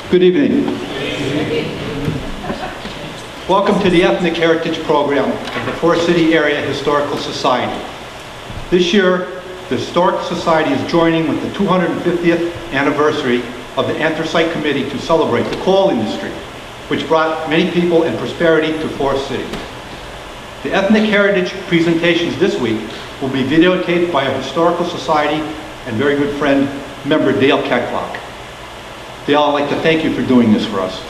Good evening. Welcome to the Ethnic Heritage Program of the Forest City Area Historical Society. This year, the Historical Society is joining with the 250th anniversary of the Anthracite Committee to celebrate the coal industry, which brought many people and prosperity to Forest City. The Ethnic Heritage presentations this week will be videotaped by our Historical Society and very good friend, member Dale Kecklock. Dale, I'd like to thank you for doing this for us.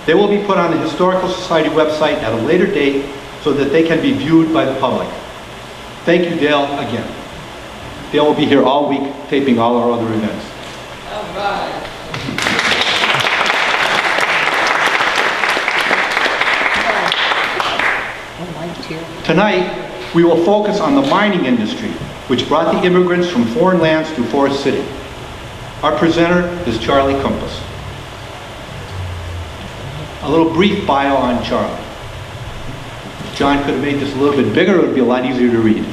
They will be put on the Historical Society website at a later date so that they can be viewed by the public. Thank you, Dale, again. Dale will be here all week taping all our other events. All right. Tonight, we will focus on the mining industry, which brought the immigrants from foreign lands to Forest City. Our presenter is Charlie Kumpas. A little brief bio on Charlie. If John could have made this a little bit bigger, it would be a lot easier to read.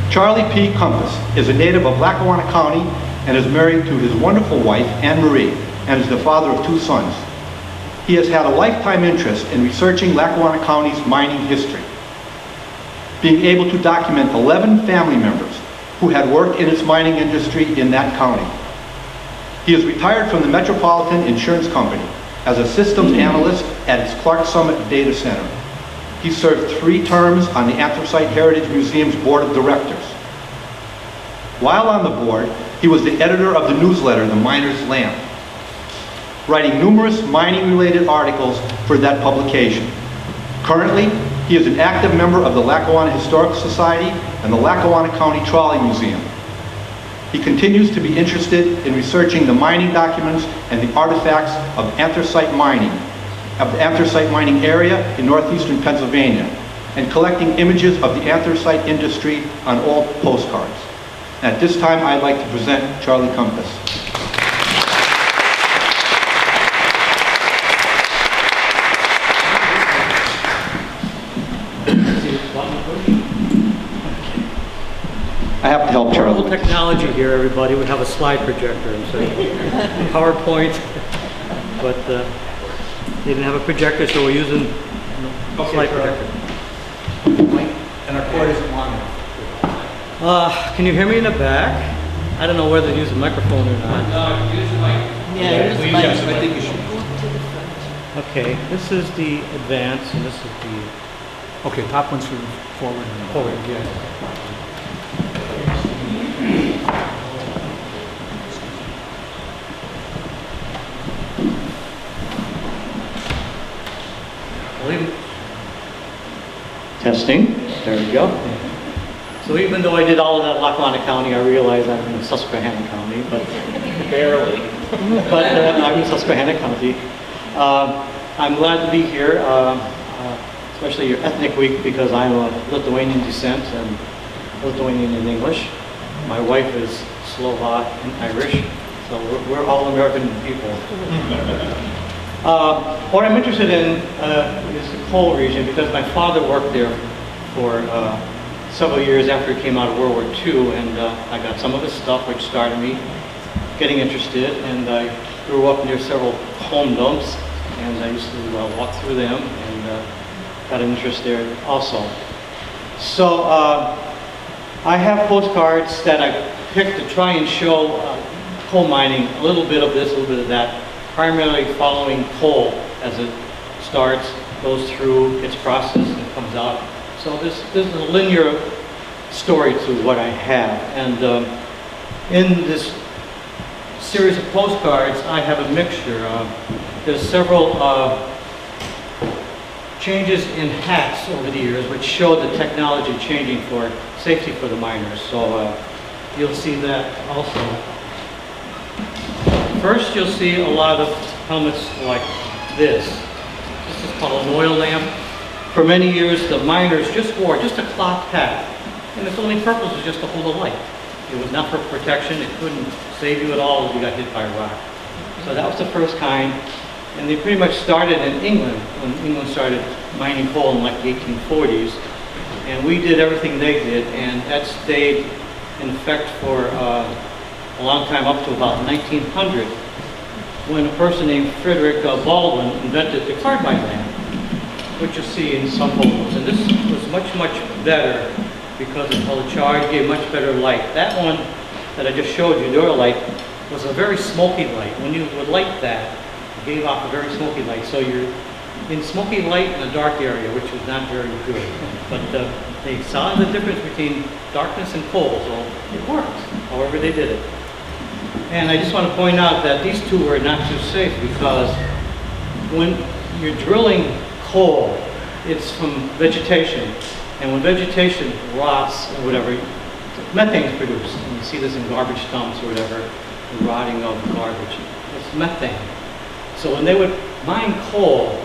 Charlie P. Kumpas is a native of Lackawanna County and is married to his wonderful wife, Anne Marie, and is the father of 2 sons. He has had a lifetime interest in researching Lackawanna County's mining history, being able to document 11 family members who had worked in its mining industry in that county. He is retired from the Metropolitan Insurance Company as a systems analyst at its Clark Summit Data Center. He served 3 terms on the Anthracite Heritage Museum's board of directors. While on the board, he was the editor of the newsletter, The Miner's Lamp, writing numerous mining-related articles for that publication. Currently, he is an active member of the Lackawanna Historical Society and the Lackawanna County Trolley Museum. He continues to be interested in researching the mining documents and the artifacts of the anthracite mining area in northeastern Pennsylvania, and collecting images of the anthracite industry on old postcards. At this time, I'd like to present Charlie Kumpas. I have to help Charlie. Wonderful technology here, everybody. We have a slide projector instead of PowerPoint, but they didn't have a projector, so we're using a slide projector. And our cord isn't long enough. Can you hear me in the back? I don't know whether to use a microphone or not. No, use the mic. Yeah, use the mic. Yes, I think you should. Okay, this is the advance, and this is the... Okay, top one's for forward and forward, yeah. Testing. There we go. So even though I did all of that in Lackawanna County, I realized I'm in Susquehanna County, but barely. But I'm in Susquehanna County. I'm glad to be here, especially your ethnic week, because I'm of Lithuanian descent and Lithuanian in English. My wife is Slovak and Irish, so we're all American people. What I'm interested in is the coal region, because my father worked there for several years after he came out of World War II, and I got some of his stuff, which started me getting interested, and I grew up near several home dumps, and I used to walk through them, and got an interest there also. So I have postcards that I picked to try and show coal mining, a little bit of this, a little bit of that, primarily following coal as it starts, goes through its process, and comes out. So this is a linear story to what I have. And in this series of postcards, I have a mixture. There's several changes in hats over the years, which show the technology changing for safety for the miners. So you'll see that also. First, you'll see a lot of helmets like this. This is called an oil lamp. For many years, the miners just wore just a cloth hat, and its only purpose was just to hold a light. It was not for protection. It couldn't save you at all if you got hit by a rock. So that was the first kind, and they pretty much started in England, when England started mining coal in like the 1840s, and we did everything they did, and that stayed in effect for a long time up to about 1900, when a person named Frederick Baldwin invented the carbide lamp, which you see in some photos. And this was much, much better because it held a charge, gave much better light. That one that I just showed you, the oil light, was a very smoky light. When you would light that, it gave off a very smoky light. So you're in smoky light in a dark area, which is not very good. But they saw the difference between darkness and cold, so it worked, however they did it. And I just want to point out that these two were not too safe because when you're drilling coal, it's from vegetation. And when vegetation rots or whatever, methane is produced. And you see this in garbage dumps or whatever, the rotting of garbage. It's methane. So when they would mine coal,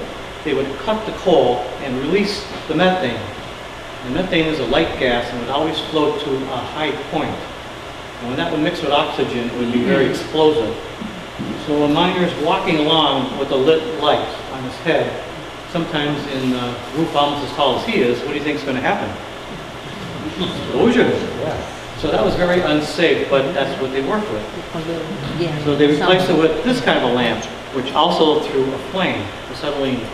they would cut the coal and release the methane. And methane is a light gas and would always float to a high point. And when that would mix with oxygen, it would be very explosive. So a miner's walking along with a lit light on his head, sometimes in a roof almost as tall as he is, what do you think is going to happen? Explosion. So that was very unsafe, but that's what they worked with. So they replaced it with this kind of a lamp, which also threw a flame, acetylene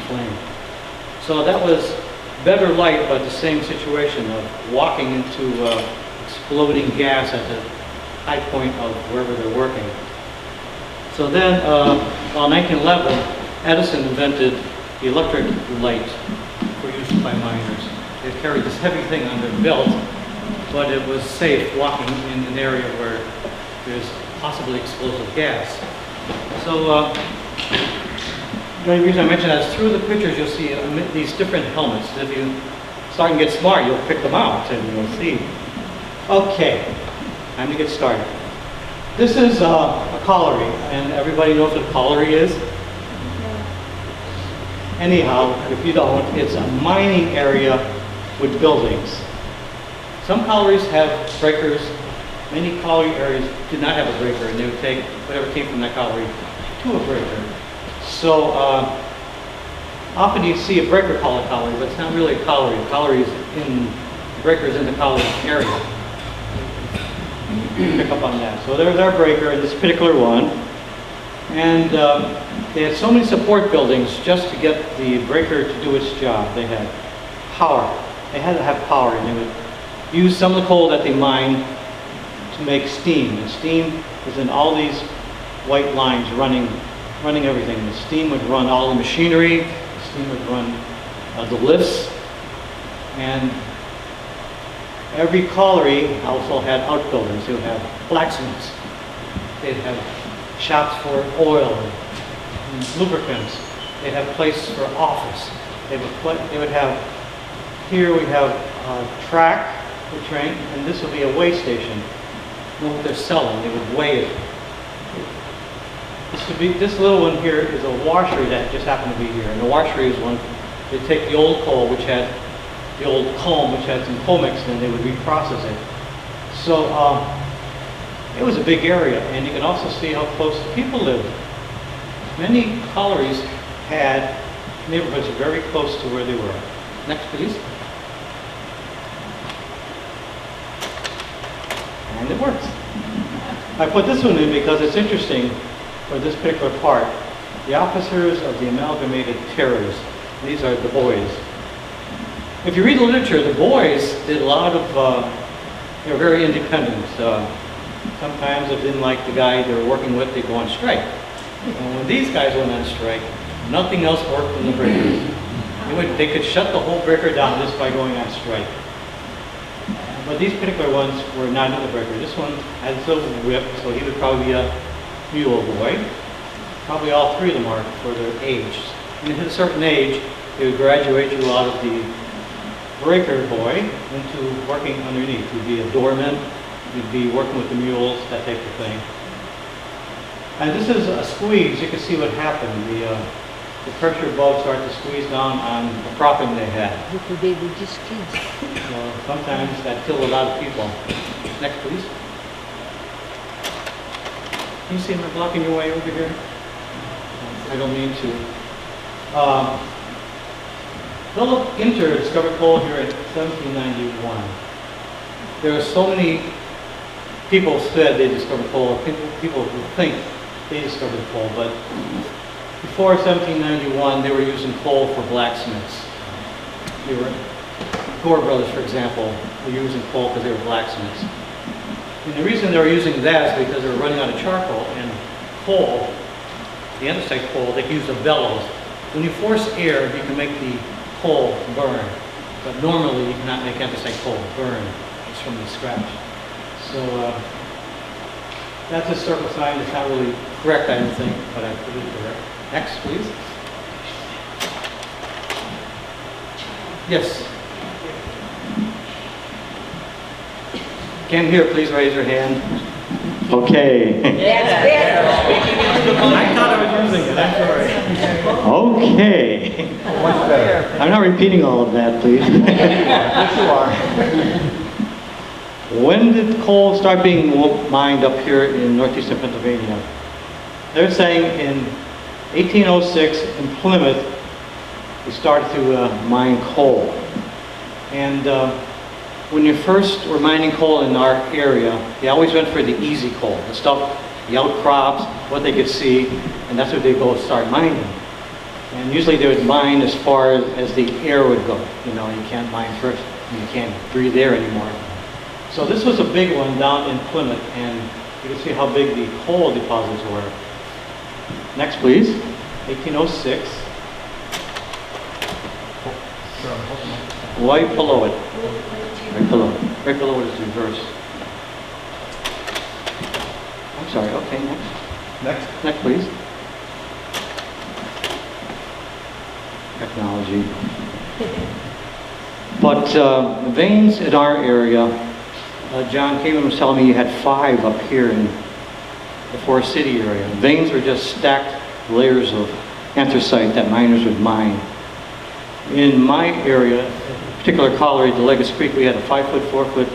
flame. So that was better light, but the same situation of walking into exploding gas at the high point of wherever they're working. So then, around 1911, Edison invented the electric light for use by miners. They carried this heavy thing on their belt, but it was safe walking in an area where there's possibly explosive gas. So the only reason I mention that is through the pictures you'll see these different helmets. If you start and get smart, you'll pick them out and you'll see. Okay, time to get started. This is a colliery, and everybody knows what a colliery is? Anyhow, if you don't, it's a mining area with buildings. Some collieries have breakers. Many colliery areas did not have a breaker, and they would take whatever came from that colliery to a breaker. So often you see a breaker called a colliery, but it's not really a colliery. A colliery is in breakers in the colliery area. Pick up on that. So there's our breaker in this particular one, and they had so many support buildings just to get the breaker to do its job. They had power. They had to have power, and they would use some of the coal that they mined to make steam. And steam was in all these white lines running everything. The steam would run all the machinery. The steam would run the lifts, and every colliery also had outbuildings. They would have blacksmiths. They'd have shops for oil and lubricants. They'd have places for office. They would have, here we have a track for train, and this would be a weigh station. You know what they're selling, they would weigh it. This little one here is a washery that just happened to be here. And the washery is one, they take the old coal, which had the old comb, which had some coal mix, and they would reprocess it. So it was a big area, and you can also see how close the people lived. Many collieries had neighborhoods very close to where they were. Next, please. And it works. I put this one in because it's interesting for this particular part. The officers of the amalgamated terrors. These are the boys. If you read the literature, the boys did a lot of, they were very independent. Sometimes if they didn't like the guy they were working with, they'd go on strike. And when these guys went on strike, nothing else worked in the breakers. They could shut the whole breaker down just by going on strike. But these particular ones were not in the breaker. This one had a little whip, so he would probably be a mule boy. Probably all three of them are for their age. And at a certain age, they would graduate you out of the breaker boy into working underneath. You'd be a doorman, you'd be working with the mules, that type of thing. And this is a squeeze. You can see what happened. The pressure bulb started to squeeze down on the propping they had. So sometimes that killed a lot of people. Next, please. Can you see me blocking your way over here? I don't mean to. Philip Inter discovered coal here in 1791. There were so many people said they discovered coal, people who think they discovered coal, but before 1791, they were using coal for blacksmiths. They were, Gore brothers, for example, were using coal because they were blacksmiths. And the reason they were using that is because they were running out of charcoal, and coal, the anthracite coal, they can use the bellows. When you force air, you can make the coal burn, but normally you cannot make anthracite coal burn. It's from the scratch. So that's a circle sign. It's not really correct, I don't think, but I put it correct. Next, please. Yes. Can't hear, please raise your hand. Okay. I thought I was using it, I'm sorry. Okay. Much better. I'm not repeating all of that, please. Yes, you are. When did coal start being mined up here in northeastern Pennsylvania? They're saying in 1806 in Plymouth, we started to mine coal. And when you first were mining coal in our area, they always went for the easy coal, the stuff, the outcrops, what they could see, and that's what they go start mining. And usually they would mine as far as the air would go. You know, you can't mine first, you can't breathe air anymore. So this was a big one down in Plymouth, and you can see how big the coal deposits were. Next, please. 1806. Right below it. Right below it. Right below it is reverse. I'm sorry. Okay, next. Next. Next, please. Technology. But veins in our area, John Kamen was telling me you had 5 up here in the Forest City area. Veins were just stacked layers of anthracite that miners would mine. In my area, a particular colliery, the Legis Creek, we had a 5-foot, 4-foot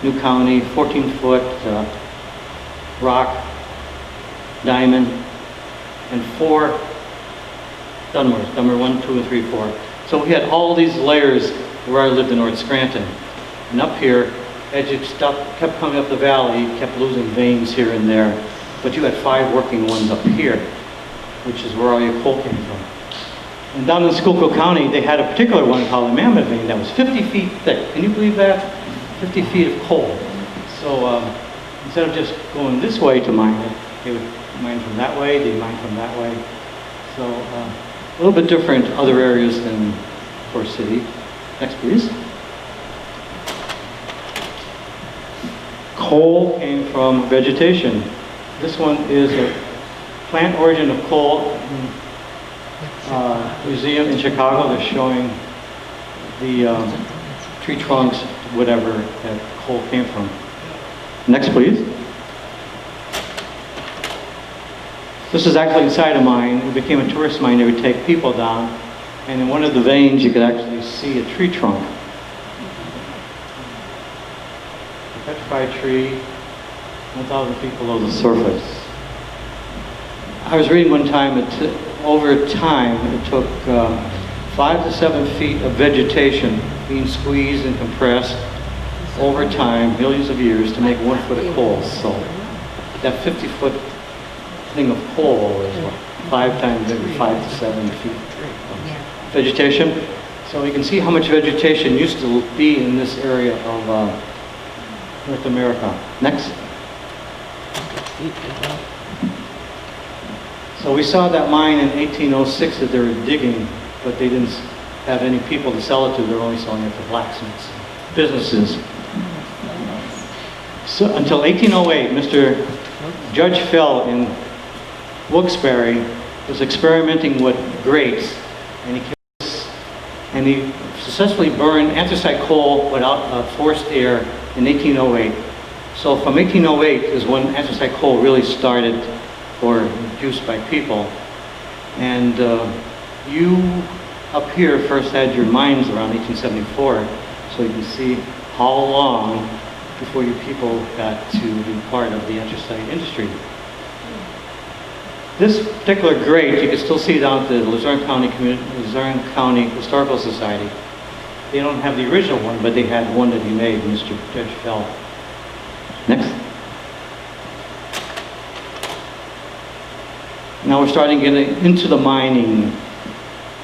New County, 14-foot rock, diamond, and 4 Dunmores, Dunmore 1, 2, and 3, 4. So we had all these layers where I lived in North Scranton. And up here, as you kept coming up the valley, you kept losing veins here and there. But you had 5 working ones up here, which is where all your coal came from. And down in Schuylkill County, they had a particular one called the Mammoth Vein that was 50 feet thick. Can you believe that? 50 feet of coal. So instead of just going this way to mine it, they would mine from that way, they mine from that way. So a little bit different other areas than Forest City. Next, please. Coal came from vegetation. This one is a plant origin of coal museum in Chicago. They're showing the tree trunks, whatever, that coal came from. Next, please. This is actually inside a mine. It became a tourist mine. They would take people down, and in one of the veins you could actually see a tree trunk. A petrified tree, 1,000 feet below the surface. I was reading one time, over time, it took 5 to 7 feet of vegetation being squeezed and compressed over time, millions of years, to make 1 foot of coal. So that 50-foot thing of coal is what, 5 times maybe 5 to 7 feet of vegetation. So you can see how much vegetation used to be in this area of North America. Next. So we saw that mine in 1806 that they were digging, but they didn't have any people to sell it to. They were only selling it to blacksmiths, businesses. So until 1808, Mr. Judge Fell in Wilkes-Barre was experimenting with grates, and he successfully burned anthracite coal without forced air in 1808. So from 1808 is when anthracite coal really started for use by people. And you up here first had your mines around 1874, so you can see how long before you people got to be part of the anthracite industry. This particular grate, you can still see down at the Luzerne County Historical Society. They don't have the original one, but they had one that he made, Mr. Judge Fell. Next. Now we're starting getting into the mining.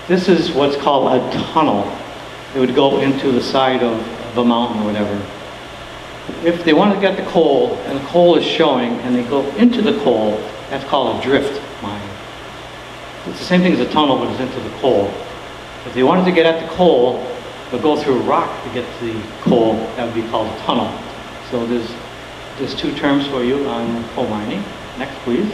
This is what's called a tunnel. It would go into the side of a mountain or whatever. If they want to get the coal, and the coal is showing, and they go into the coal, that's called a drift mine. It's the same thing as a tunnel, but it's into the coal. If they wanted to get at the coal, they'll go through a rock to get to the coal. That would be called a tunnel. So there's two terms for you on coal mining. Next, please.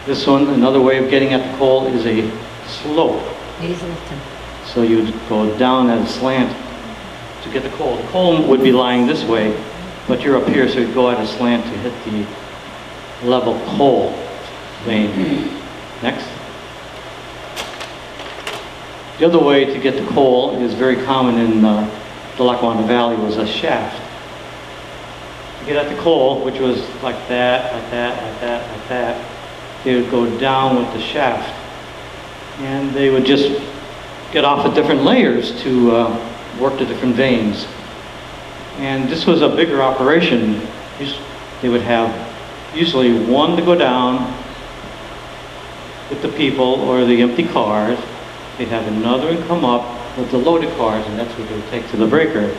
This one, another way of getting at the coal is a slope. Hazelton. So you'd go down at a slant to get the coal. The coal would be lying this way, but you're up here, so you'd go at a slant to hit the level coal vein. Next. The other way to get the coal is very common in the Lackawanna Valley, was a shaft. To get at the coal, which was like that, like that, like that, like that, they would go down with the shaft. And they would just get off at different layers to work the different veins. And this was a bigger operation. They would have usually one to go down with the people or the empty cars. They'd have another and come up with the loaded cars, and that's what they would take to the breaker.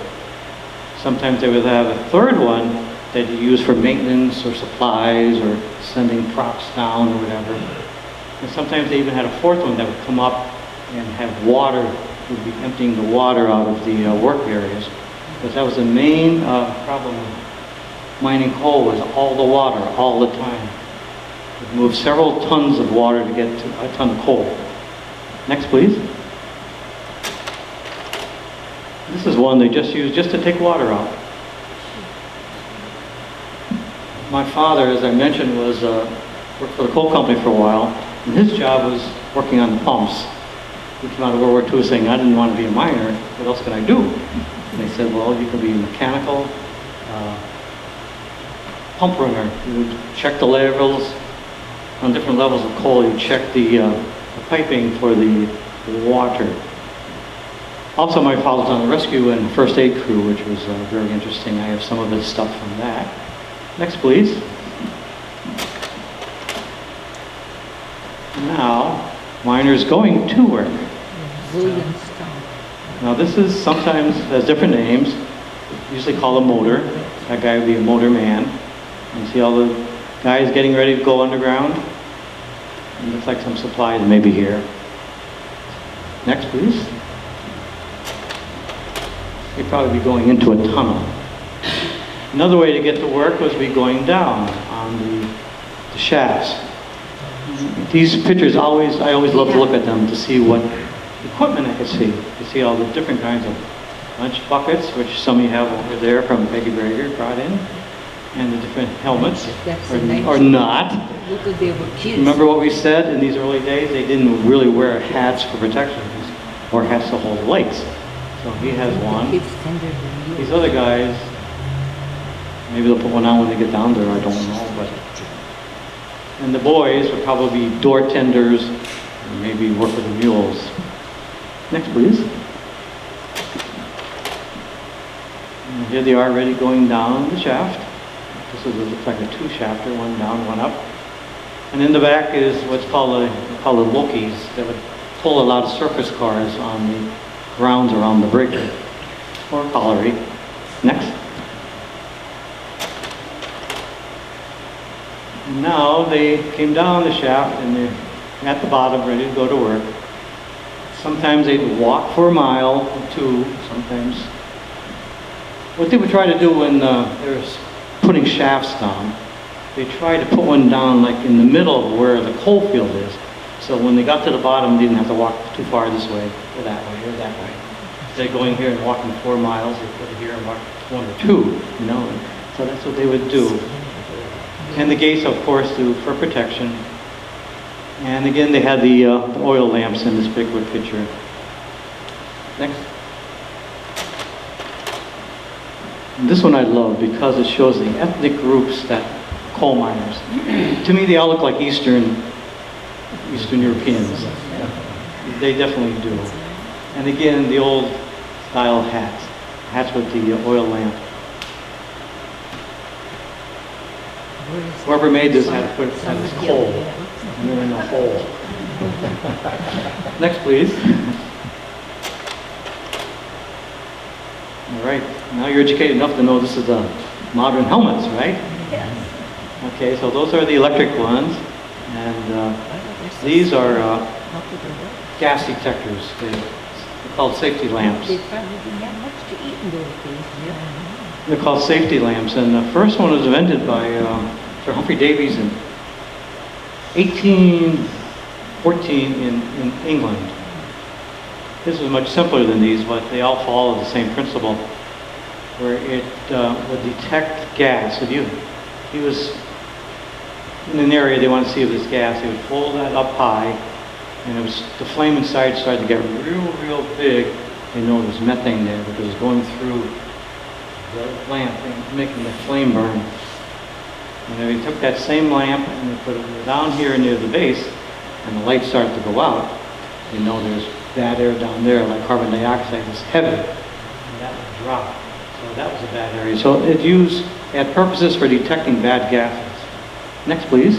Sometimes they would have a third one that you use for maintenance or supplies or sending props down or whatever. And sometimes they even had a fourth one that would come up and have water, would be emptying the water out of the work areas. Because that was the main problem with mining coal, was all the water, all the time. It would move several tons of water to get to a ton of coal. Next, please. This is one they just used just to take water out. My father, as I mentioned, was worked for the coal company for a while, and his job was working on the pumps. He came out of World War II saying, I didn't want to be a miner, what else can I do? And they said, well, you can be a mechanical pump runner. You would check the levels on different levels of coal. You check the piping for the water. Also, my father was on the rescue and first aid crew, which was very interesting. I have some of his stuff from that. Next, please. Now, miners going to work. Williamstown. Now, this is sometimes has different names. Usually called a motor. That guy would be a motor man. You see all the guys getting ready to go underground. It looks like some supplies maybe here. Next, please. You'd probably be going into a tunnel. Another way to get to work was be going down on the shafts. These pictures I always love to look at them to see what equipment I could see. You see all the different kinds of lunch buckets, which some of you have over there from Peggy Brager brought in, and the different helmets, or not. Look at they were kids. Remember what we said in these early days? They didn't really wear hats for protection, or hats to hold lights. So he has one. Kids tender than you. These other guys, maybe they'll put one on when they get down there, I don't know. But and the boys would probably be door tenders, or maybe work with the mules. Next, please. And here they are ready going down the shaft. This looks like a two-shafter, one down, one up. And in the back is what's called the Lokies that would pull a lot of surface cars on the grounds around the breaker, or colliery. Next. And now they came down the shaft and they're at the bottom ready to go to work. Sometimes they would walk for a mile or two, sometimes. What they would try to do when they were putting shafts down, they tried to put one down like in the middle of where the coal field is. So when they got to the bottom, they didn't have to walk too far this way, or that way, or that way. Instead of going here and walking 4 miles, they put it here and walk 1 or 2, you know. So that's what they would do. And the gates, of course, for protection. And again, they had the oil lamps in this particular picture. Next. And this one I love because it shows the ethnic groups that coal miners. To me, they all look like Eastern Europeans. They definitely do. And again, the old style hats with the oil lamp. Whoever made this had to put had this coal, and they're in a hole. Next, please. All right, now you're educated enough to know this is the modern helmets, right? Yes. Okay, so those are the electric ones, and these are gas detectors. They're called safety lamps. They probably didn't have much to eat in those days. Yeah. They're called safety lamps, and the first one was invented by Sir Humphrey Davies in 1814 in England. This was much simpler than these, but they all follow the same principle, where it would detect gas. If he was in an area they wanted to see if there's gas, he would pull that up high, and the flame inside started to get real big. They know there's methane there because it's going through the lamp and making the flame burn. And then he took that same lamp and they put it down here near the base, and the lights started to go out. You know there's bad air down there, like carbon dioxide is heavy, and that would drop. So that was a bad area. So it had purposes for detecting bad gases. Next, please.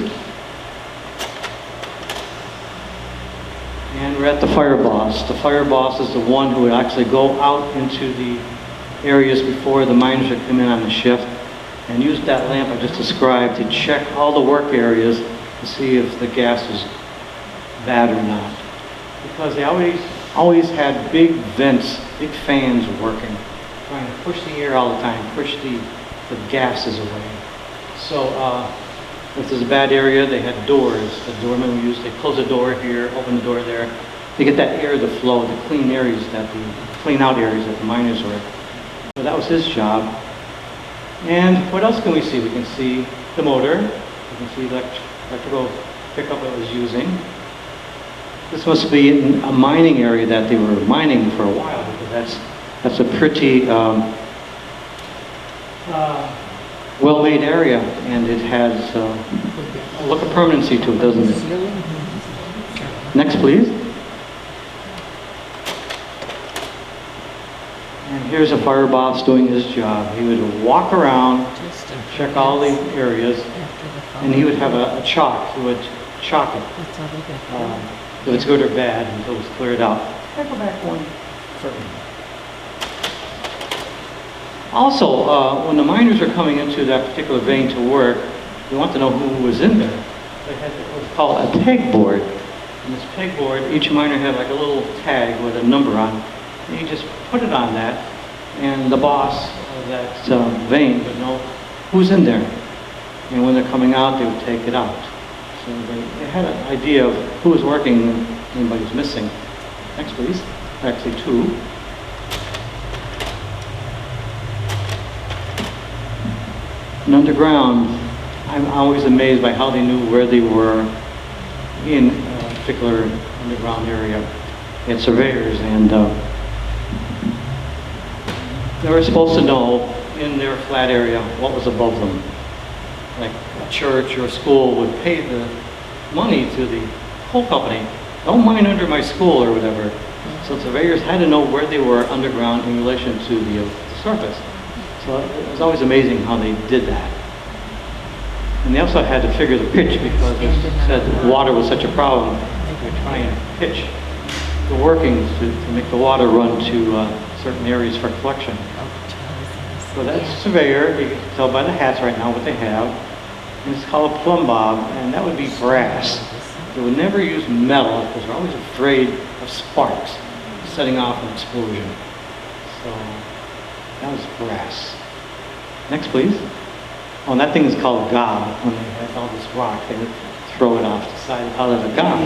And we're at the fire boss. The fire boss is the one who would actually go out into the areas before the miners would come in on the shift and use that lamp I just described to check all the work areas to see if the gas is bad or not. Because they always had big vents, big fans working, trying to push the air all the time, push the gases away. So if there's a bad area, they had doors. The doorman would use, they close the door here, open the door there, to get that air to flow, to clean out areas that the miners were. So that was his job. And what else can we see? We can see the motor. We can see electrical pickup it was using. This must be in a mining area that they were mining for a while, because that's a pretty well-made area, and it has a look of permanency to it, doesn't it? Next, please. And here's a fire boss doing his job. He would walk around, check all the areas, and he would have a chalk. He would chalk it. If it's good or bad until it's cleared out. Can I go back one? Certainly. Also, when the miners are coming into that particular vein to work, they want to know who was in there. They had what was called a tag board. And this tag board, each miner had like a little tag with a number on it. And you just put it on that, and the boss of that vein would know who's in there. And when they're coming out, they would take it out. So they had an idea of who was working and anybody was missing. Next, please. Actually, two. And underground, I'm always amazed by how they knew where they were in a particular underground area. They had surveyors, and they were supposed to know in their flat area what was above them. Like a church or a school would pay the money to the coal company. Don't mine under my school or whatever. So surveyors had to know where they were underground in relation to the surface. So it was always amazing how they did that. And they also had to figure the pitch, because they said that water was such a problem. They were trying to pitch the workings to make the water run to certain areas for collection. So that surveyor, you can tell by the hats right now what they have. And it's called a plumb bob, and that would be brass. They would never use metal because they're always afraid of sparks setting off an explosion. So that was brass. Next, please. Oh, and that thing is called gob. When they had all this rock, they would throw it off the side and call it a gob.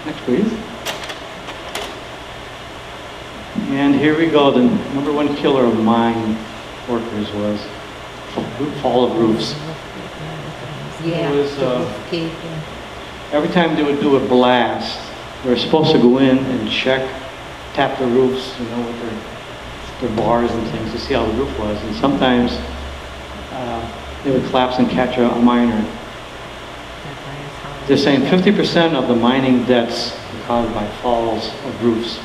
Next, please. And here we go. The number one killer of mine workers was fall of roofs. Yeah. It was, every time they would do a blast, they were supposed to go in and tap the roofs, with their bars and things to see how the roof was. And sometimes they would collapse and catch a miner. They're saying 50% of the mining deaths are caused by falls of roofs.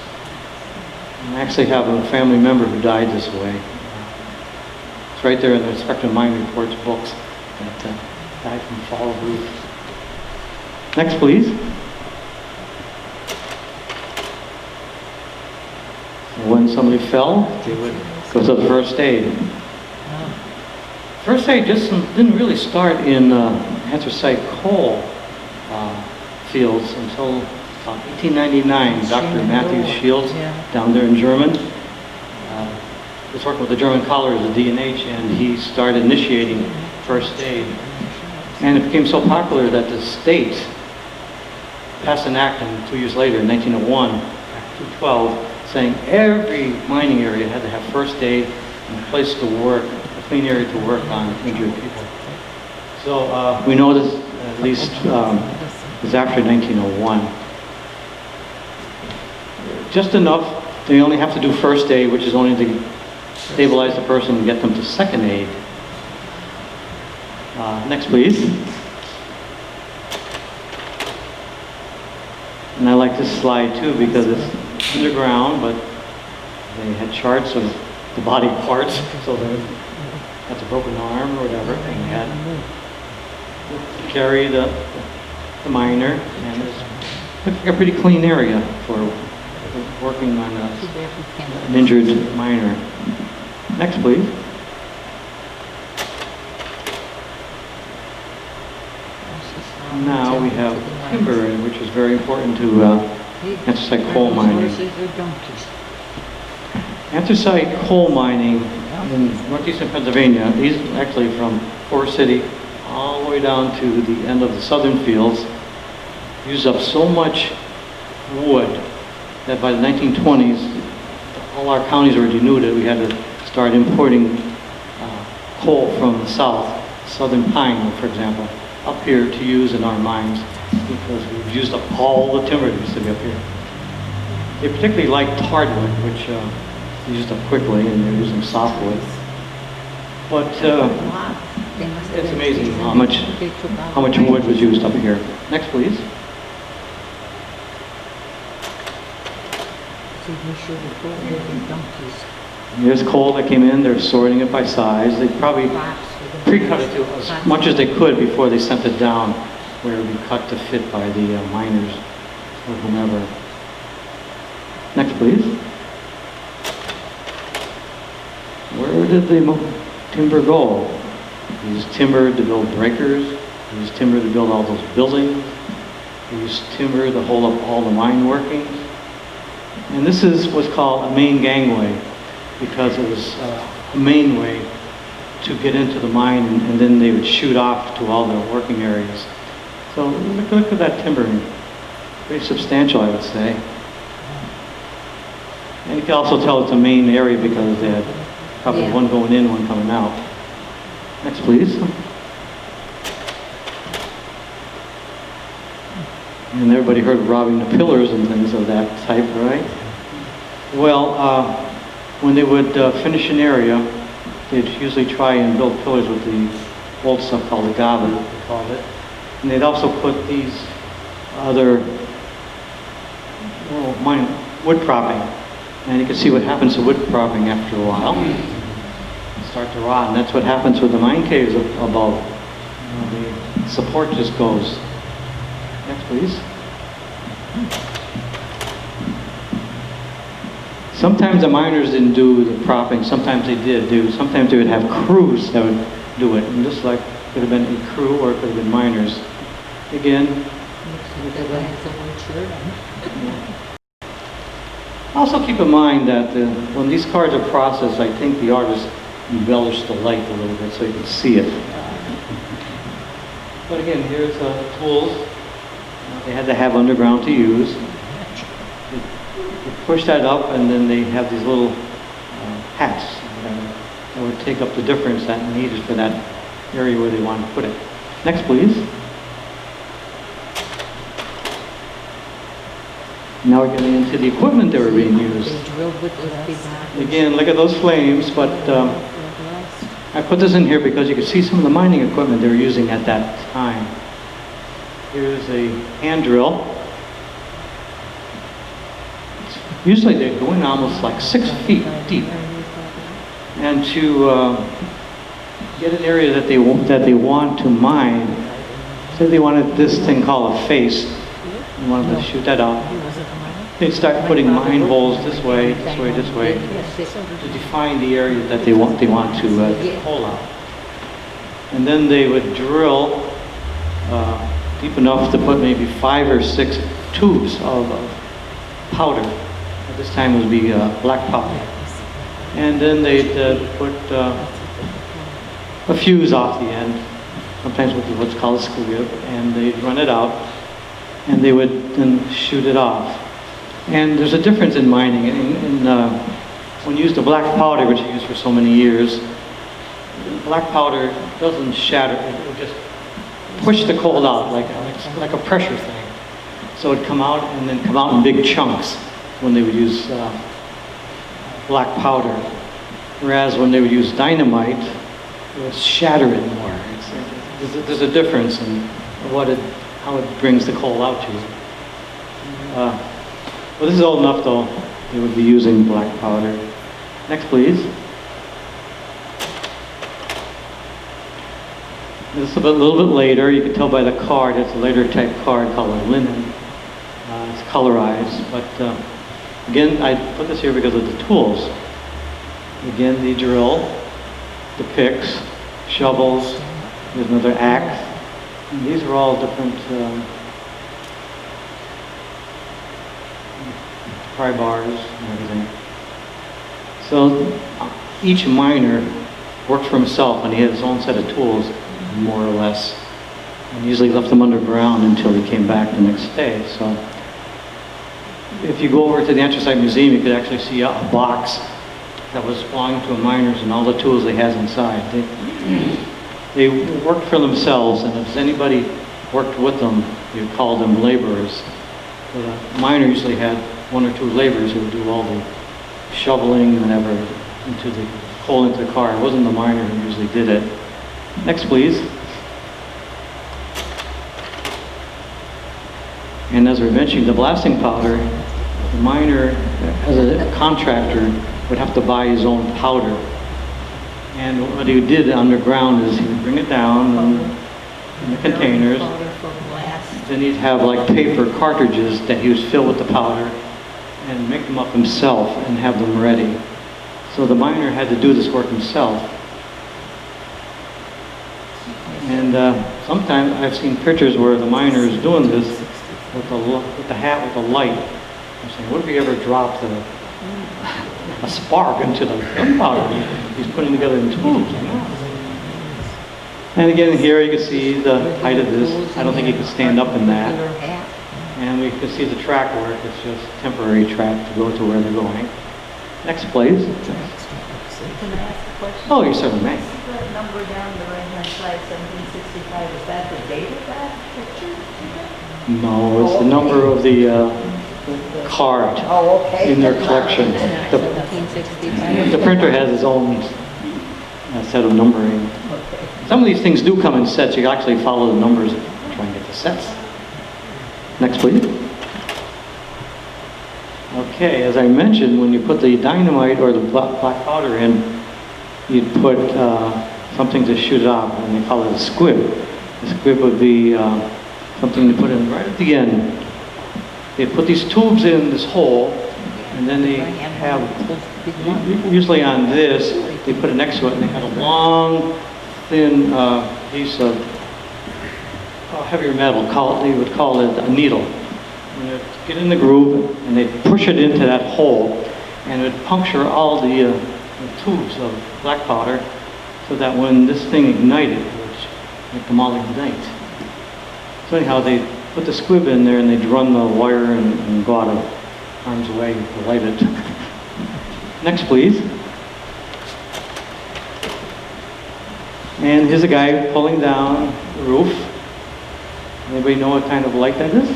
And I actually have a family member who died this way. It's right there in the Inspector of Mine Reports books. died from fall of roof. Next, please. When somebody fell, they would go to the first aid. First aid just didn't really start in anthracite coal fields until about 1899. Dr. Matthew Shields down there in German was working with the German colors, the D&H, and he started initiating first aid. And it became so popular that the state passed an act 2 years later, in 1901, Act 212, saying every mining area had to have first aid and a place to work, a clean area to work on injured people. So we know this at least is after 1901. Just enough, they only have to do first aid, which is only to stabilize the person and get them to second aid. Next, please. And I like this slide too because it's underground, but they had charts of the body parts, so that's a broken arm or whatever, and they had to carry the miner, and it's like a pretty clean area for working on an injured miner. Next, please. Now we have timber, which is very important to anthracite coal mining. Anthracite coal mining in northeastern Pennsylvania, these actually from Forest City all the way down to the end of the southern fields, used up so much wood that by the 1920s, all our counties were denuded. We had to start importing coal from the south, southern pine, for example, up here to use in our mines because we've used up all the timber that used to be up here. They particularly like hardwood, which is used up quickly, and they're using softwood. But it's amazing how much wood was used up here. Next, please. Here's coal that came in. They're sorting it by size. They probably pre-cut it to as much as they could before they sent it down, where it would be cut to fit by the miners or whomever. Next, please. Where did the timber go? They used timber to build breakers. They used timber to build all those buildings. They used timber to hold up all the mine workings. And this is what's called a main gangway, because it was a main way to get into the mine, and then they would shoot off to all their working areas. So look at that timber, pretty substantial, I would say. And you can also tell it's a main area because they had probably one going in, one coming out. Next, please. And everybody heard of robbing the pillars and things of that type, right? Well, when they would finish an area, they'd usually try and build pillars with the old stuff called the gaba, they called it. And they'd also put these other wood propping. And you can see what happens to wood propping after a while. It start to rot, and that's what happens with the mine caves above. The support just goes. Next, please. Sometimes the miners didn't do the propping. Sometimes they did. Sometimes they would have crews that would do it. And just like it could have been a crew or it could have been miners. Again. Also keep in mind that when these cards are processed, I think the artist embellished the light a little bit so you can see it. But again, here's tools they had to have underground to use. You push that up, and then they have these little hats that would take up the difference that needed for that area where they wanted to put it. Next, please. Now we're getting into the equipment that were being used. Again, look at those flames, but I put this in here because you can see some of the mining equipment they were using at that time. Here's a hand drill. Usually they go in almost like 6 feet deep. And to get an area that they want to mine. Say they wanted this thing called a face. They wanted to shoot that out. They start putting mine holes this way, this way, this way, to define the area that they want to hole out. And then they would drill deep enough to put maybe 5 or 6 tubes of powder. At this time it would be black powder. And then they'd put a fuse off the end, sometimes with what's called a squib, and they'd run it out, and they would then shoot it off. And there's a difference in mining. When you use the black powder, which you use for so many years, black powder doesn't shatter, it will just push the coal out like a pressure thing. So it'd come out and then come out in big chunks when they would use black powder. Whereas when they would use dynamite, it would shatter it more. There's a difference in how it brings the coal out to you. Well, this is old enough though, they would be using black powder. Next, please. This is a little bit later. You can tell by the card, it's a later type card called a linen. It's colorized, but again, I put this here because of the tools. Again, the drill, the picks, shovels, there's another axe. And these are all different pry bars and everything. So each miner worked for himself and he had his own set of tools, more or less, and usually left them underground until he came back the next day. So if you go over to the Anthracite Museum, you could actually see a box that was belonging to a miner's and all the tools they had inside. They worked for themselves, and if anybody worked with them, you called them laborers. The miner usually had 1 or 2 laborers who would do all the shoveling and whatever into the coal into the car. It wasn't the miner who usually did it. Next, please. And as we mentioned, the blasting powder, the miner, as a contractor, would have to buy his own powder. And what he did underground is he would bring it down in the containers. Then he'd have like paper cartridges that he would fill with the powder and make them up himself and have them ready. So the miner had to do this work himself. And sometimes I've seen pictures where the miner is doing this with the hat with the light. I'm saying, what if he ever dropped a spark into the gunpowder he's putting together in tubes? And again, here you can see the height of this. I don't think he could stand up in that. And we can see the track work. It's just temporary track to go to where they're going. Next, please. Can I ask a question? Oh, you certainly may. That number down the right-hand side, 1765, is that the date of that picture? No, it's the number of the card Oh, okay. in their collection. The 1765. printer has its own set of numbering. Okay. Some of these things do come in sets. You actually follow the numbers and try and get the sets. Next, please. Okay, as I mentioned, when you put the dynamite or the black powder in, you'd put something to shoot it off, and they call it a squib. The squib would be something to put in right at the end. They put these tubes in this hole, and then they have, usually on this, they put it next to it, and they had a long, thin piece of heavier metal. They would call it a needle. And they'd get in the groove, and they'd push it into that hole, and it would puncture all the tubes of black powder, so that when this thing ignited, it would make them all ignite. So anyhow, they put the squib in there, and they'd run the wire and go out of harm's way to light it. Next, please. And here's a guy pulling down the roof. Anybody know what kind of light that is?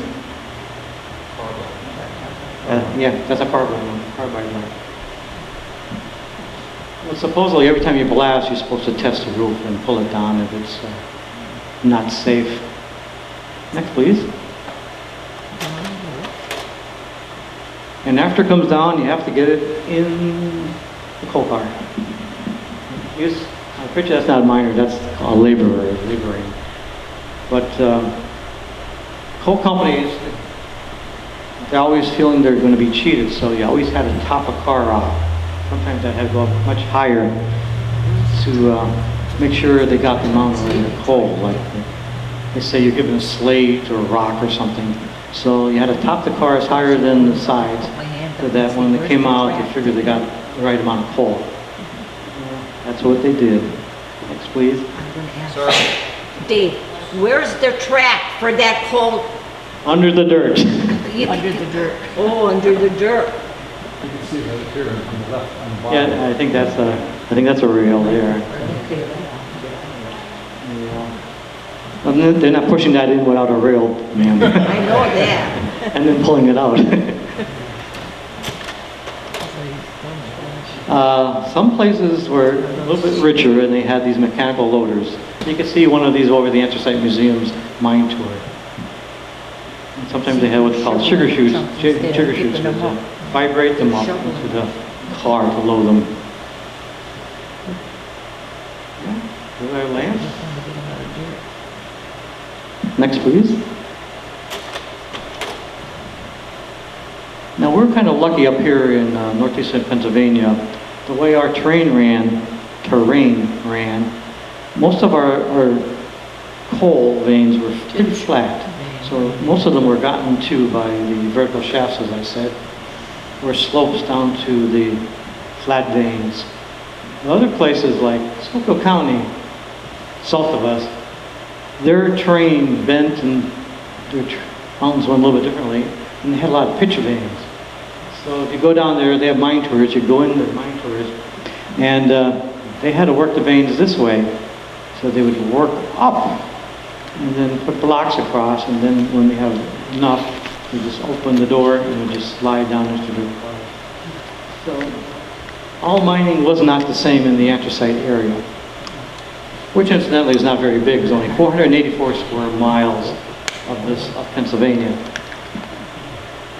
Yeah, that's a carbide light. Well, supposedly every time you blast, you're supposed to test the roof and pull it down if it's not safe. Next, please. And after it comes down, you have to get it in the coal car. Here's a Richard, that's not a miner, that's a laborer, laboring. But coal companies, they're always feeling they're going to be cheated, so you always had to top a car off. Sometimes that had to go up much higher to make sure they got the amount of their coal. Like they say you're giving a slate or a rock or something. So you had to top the cars higher than the sides so that when they came out, you figured they got the right amount of coal. That's what they did. Next, please. Sir. Dave, where's the track for that coal? Under the dirt. Under the dirt. Oh, under the dirt. You can see right here on the left, on the bottom. Yeah, I think that's a rail there. Yeah. And they're not pushing that in without a rail, ma'am. I know that. And then pulling it out. Some places were a little bit richer and they had these mechanical loaders. You can see one of these over the Anthracite Museum's mine tour. And sometimes they had what's called sugar chutes, to vibrate them up into the car to load them. Yeah, here's our lamps. Next, please. Now we're kind of lucky up here in northeastern Pennsylvania. The way our terrain ran, most of our coal veins were pretty flat. So most of them were gotten to by the vertical shafts, as I said, or slopes down to the flat veins. In other places like Schuylkill County, south of us, their terrain bent and their mountains went a little bit differently, and they had a lot of pitch veins. So if you go down there, they have mine tours, you go into the mine tours, and they had to work the veins this way. So they would work up, and then put blocks across, and then when they have enough, they just open the door and it would just slide down into the water. So all mining was not the same in the anthracite area, which incidentally is not very big. It's only 484 square miles of Pennsylvania.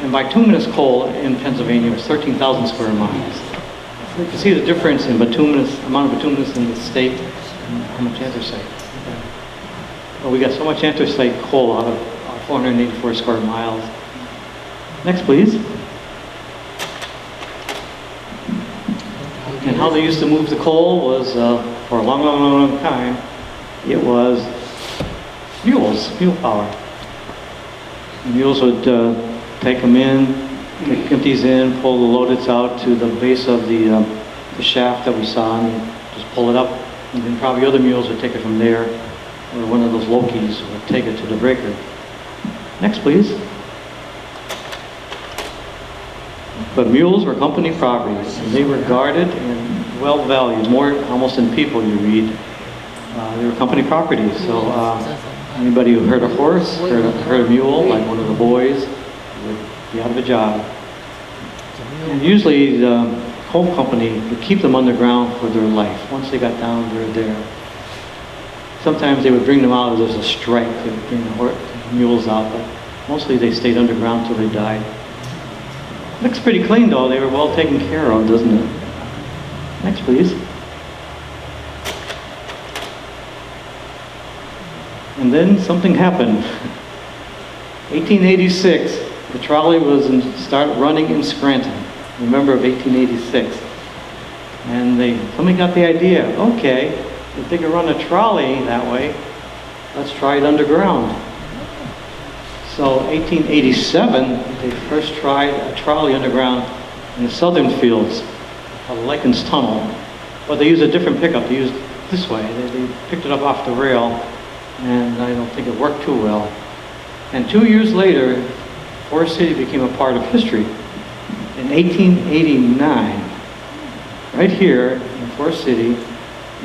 And bituminous coal in Pennsylvania was 13,000 square miles. So you can see the difference in amount of bituminous in the state and how much anthracite. Well, we got so much anthracite coal out of 484 square miles. Next, please. And how they used to move the coal was, for a long, long, long, long time, it was mule power. Mules would take them in, take empties in, pull the loadeds out to the base of the shaft that we saw, and just pull it up. And then probably other mules would take it from there, or one of those Lokies would take it to the breaker. Next, please. But mules were company property, and they were guarded and well valued, more almost than people you read. They were company property, so anybody who hurt a horse, hurt a mule, like one of the boys, would be out of a job. And usually the coal company would keep them underground for their life. Once they got down, they're there. Sometimes they would bring them out as a strike to bring the mules out, but mostly they stayed underground till they died. Looks pretty clean though, they were well taken care of, doesn't it? Next, please. And then something happened. 1886, the trolley started running in Scranton, November of 1886. And somebody got the idea, okay, if they could run a trolley that way, let's try it underground. So 1887, they first tried a trolley underground in the southern fields of Likens Tunnel. But they used a different pickup. They used this way. They picked it up off the rail, and I don't think it worked too well. And 2 years later, Forest City became a part of history. In 1889, right here in Forest City,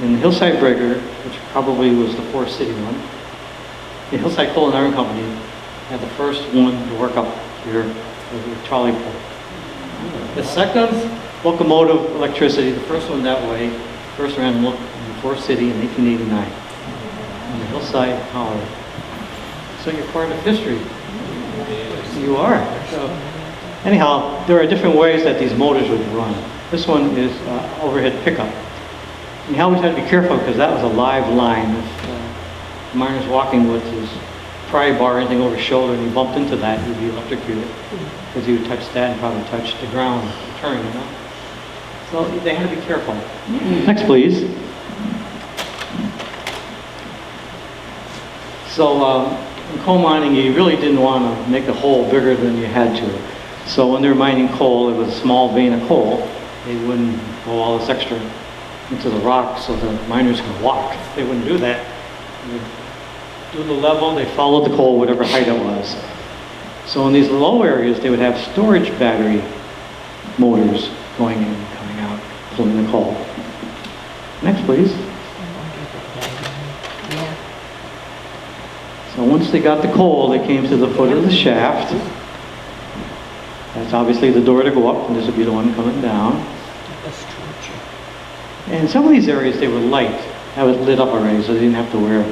in the Hillside Breaker, which probably was the Forest City one, the Hillside Coal and Iron Company had the first one to work up here with the trolley pole. The second locomotive electricity, the first one that way, first ran in Forest City in 1889 on the Hillside Power. So you're part of history. You are. So anyhow, there are different ways that these motors would run. This one is overhead pickup. And he always had to be careful because that was a live line. If the miner's walking with his pry bar or anything over his shoulder and he bumped into that, he'd be electrocuted because he would touch that and probably touch the ground to turn, you know. So they had to be careful. Next, please. So in coal mining, you really didn't want to make a hole bigger than you had to. So when they were mining coal, it was a small vein of coal. They wouldn't go all this extra into the rock so the miners could walk. They wouldn't do that. They would do the level, they followed the coal, whatever height it was. So in these low areas, they would have storage battery motors going in and coming out, pulling the coal. Next, please. Yeah. So once they got the coal, they came to the foot of the shaft. That's obviously the door to go up, and this would be the one coming down. And some of these areas, they were light. That was lit up already, so they didn't have to wear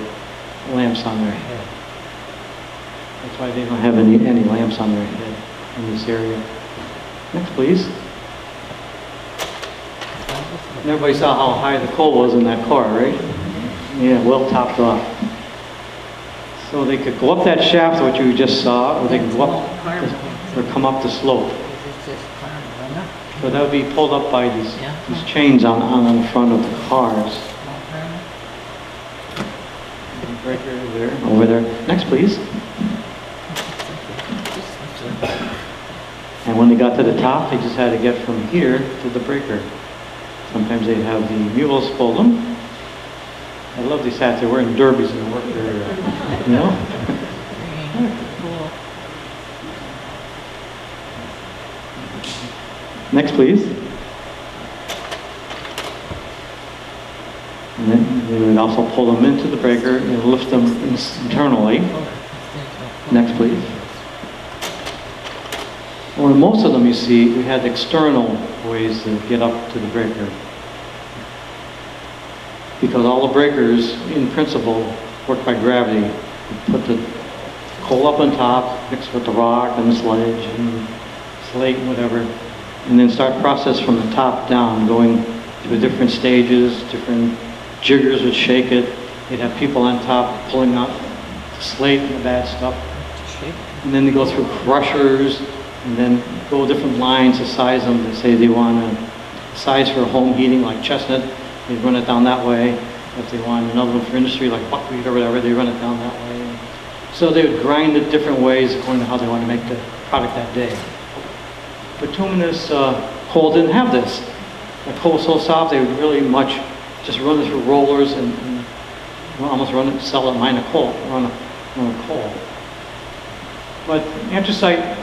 lamps on their head. That's why they don't have any lamps on their head in this area. Next, please. And everybody saw how high the coal was in that car, right? Yeah, well topped off. So they could go up that shaft, what you just saw, or they could go up or come up the slope. So that would be pulled up by these chains on the front of the cars. Breaker over there. Next, please. And when they got to the top, they just had to get from here to the breaker. Sometimes they'd have the mules pull them. I love these hats. They're wearing derbies in the work area. You know? Next, please. And then they would also pull them into the breaker and lift them internally. Next, please. Well, in most of them, you see, we had external ways to get up to the breaker. Because all the breakers, in principle, work by gravity. You put the coal up on top, mixed with the rock and the sledge and slate and whatever, and then start process from the top down, going through different stages, different jiggers would shake it. You'd have people on top pulling out the slate and the bad stuff. And then they go through crushers and then go different lines to size them. They say they want a size for home heating like chestnut, they run it down that way. If they want another one for industry like buckwheat or whatever, they run it down that way. So they would grind it different ways according to how they want to make the product that day. Bituminous coal didn't have this. The coal was so soft they would really much just run it through rollers and almost run it, sell it, mine a coal, run a coal. But anthracite,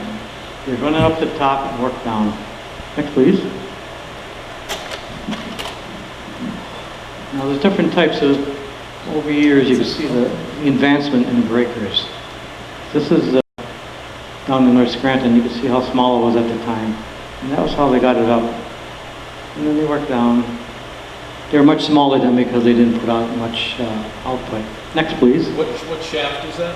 they run it up to the top and work down. Next, please. Now there's different types of, over years you can see the advancement in breakers. This is down in North Scranton, you can see how small it was at the time. And that was how they got it up. And then they worked down. They were much smaller then because they didn't put out much output. Next, please. What shaft is that?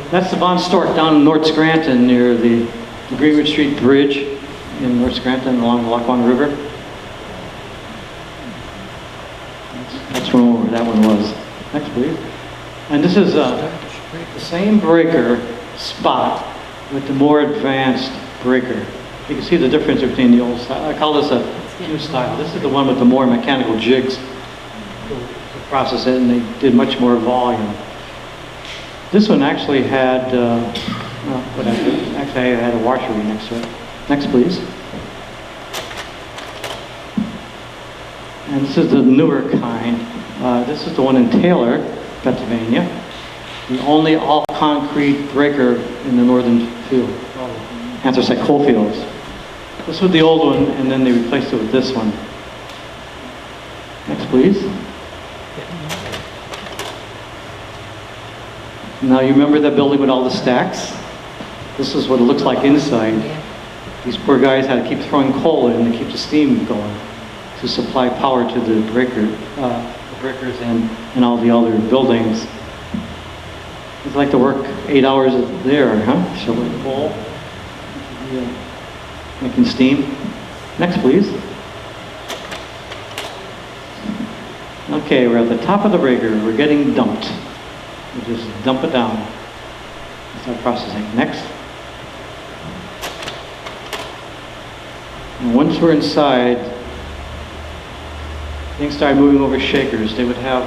That's the Von Stork down in North Scranton near the Greenwood Street Bridge in North Scranton along the Lackawanna River. That's where that one was. Next, please. And this is the same breaker spot with the more advanced breaker. You can see the difference between the old style. I call this a new style. This is the one with the more mechanical jigs to process it, and they did much more volume. This one actually had, actually I had a washery next to it. Next, please. And this is the newer kind. This is the one in Taylor, Pennsylvania. The only all-concrete breaker in the northern field, anthracite coal fields. This was the old one, and then they replaced it with this one. Next, please. Now, you remember that building with all the stacks? This is what it looks like inside. These poor guys had to keep throwing coal in to keep the steam going to supply power to the breakers and all the other buildings. It's like to work 8 hours there, huh? Shoveling coal, making steam. Next, please. Okay, we're at the top of the breaker. We're getting dumped. We just dump it down. Start processing. Next. And once we're inside, things started moving over shakers. They would have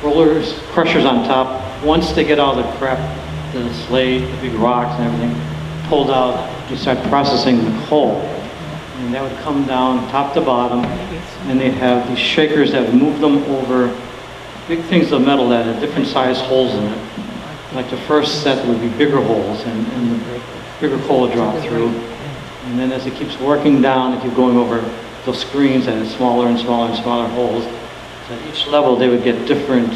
rollers, crushers on top. Once they get all the crap, the slate, the big rocks and everything pulled out, you start processing the coal. And that would come down top to bottom, and they'd have these shakers that would move them over big things of metal that had different size holes in it. Like the first set would be bigger holes, and the bigger coal would drop through. And then as it keeps working down, it keeps going over those screens that had smaller and smaller and smaller holes. So at each level, they would get different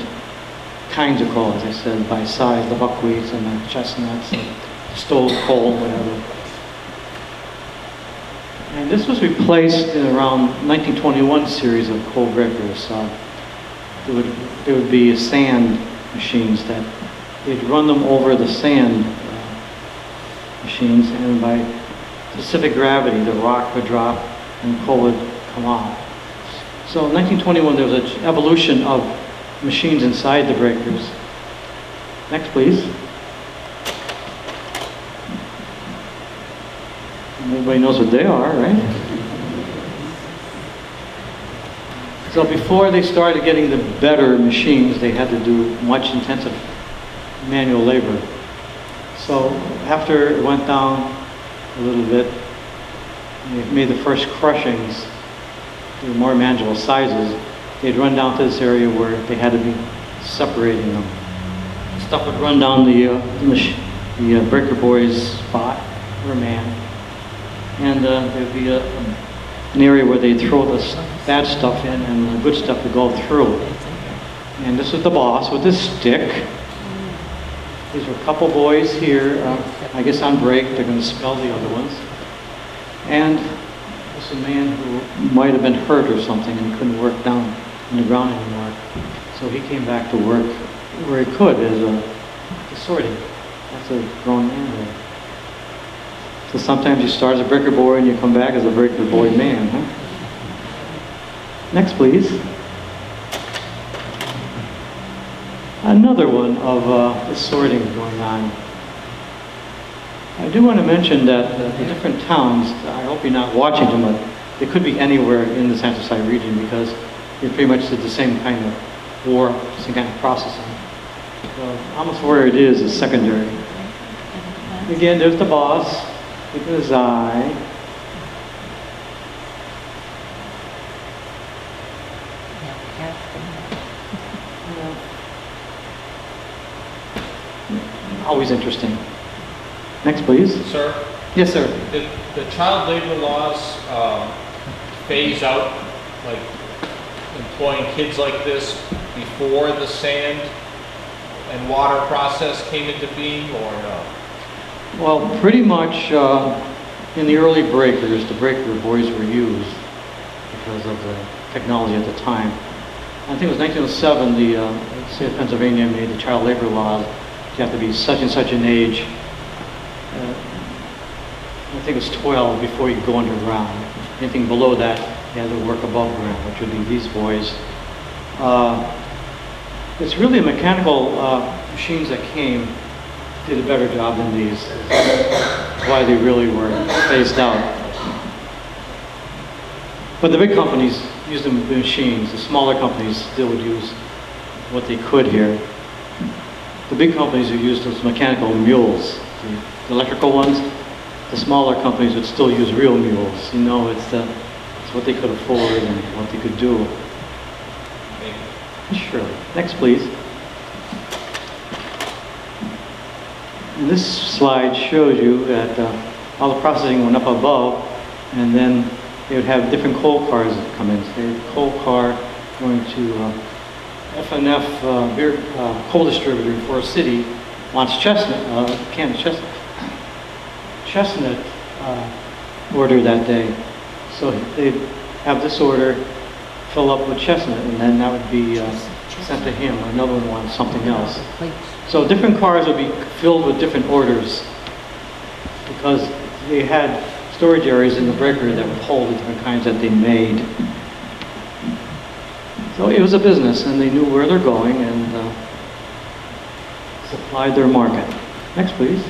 kinds of coal, as I said, by size, the buckwheats and the chestnuts, and stove coal, whatever. And this was replaced in around 1921 series of coal breakers. There would be sand machines that they'd run them over the sand machines, and by specific gravity, the rock would drop and coal would come off. So in 1921, there was an evolution of machines inside the breakers. Next, please. Everybody knows what they are, right? So before they started getting the better machines, they had to do much intensive manual labor. So after it went down a little bit, they made the first crushings, the more manageable sizes. They'd run down to this area where they had to be separating them. Stuff would run down the breaker boy's spot, or man. And there'd be an area where they'd throw the bad stuff in and the good stuff would go through. And this is the boss with his stick. These were a couple boys here, I guess on break. They're going to spell the other ones. And this is a man who might have been hurt or something and he couldn't work down in the ground anymore. So he came back to work where he could as a sorting. That's a grown man there. So sometimes you start as a breaker boy and you come back as a breaker boy man, huh? Next, please. Another one of the sorting going on. I do want to mention that the different towns, I hope you're not watching them, but they could be anywhere in the San Jose region because they pretty much did the same kind of work, same kind of processing. Almost where it is secondary. Again, there's the boss. Look at his eye. Always interesting. Next, please. Sir? Yes, sir. Did the child labor laws phase out, like, employing kids like this before the sand and water process came into being, or no? Well, pretty much in the early breakers, the breaker boys were used because of the technology at the time. I think it was 1907, the state of Pennsylvania made the child labor laws. You have to be such and such an age. I think it was 12 before you could go underground. Anything below that, you had to work above ground, which would be these boys. It's really mechanical machines that came did a better job than these. That's why they really were phased out. But the big companies used the machines. The smaller companies still would use what they could here. The big companies would use those mechanical mules, the electrical ones. The smaller companies would still use real mules. You know, it's what they could afford and what they could do. Sure. Next, please. And this slide shows you that all the processing went up above, and then they would have different coal cars that come in. So they had a coal car going to F&F beer coal distributor in Forest City wants chestnut order that day. So they'd have this order fill up with chestnut, and then that would be sent to him. Another one wants something else. So different cars would be filled with different orders because they had storage areas in the breaker that would hold the different kinds that they made. So it was a business, and they knew where they're going and supplied their market. Next, please.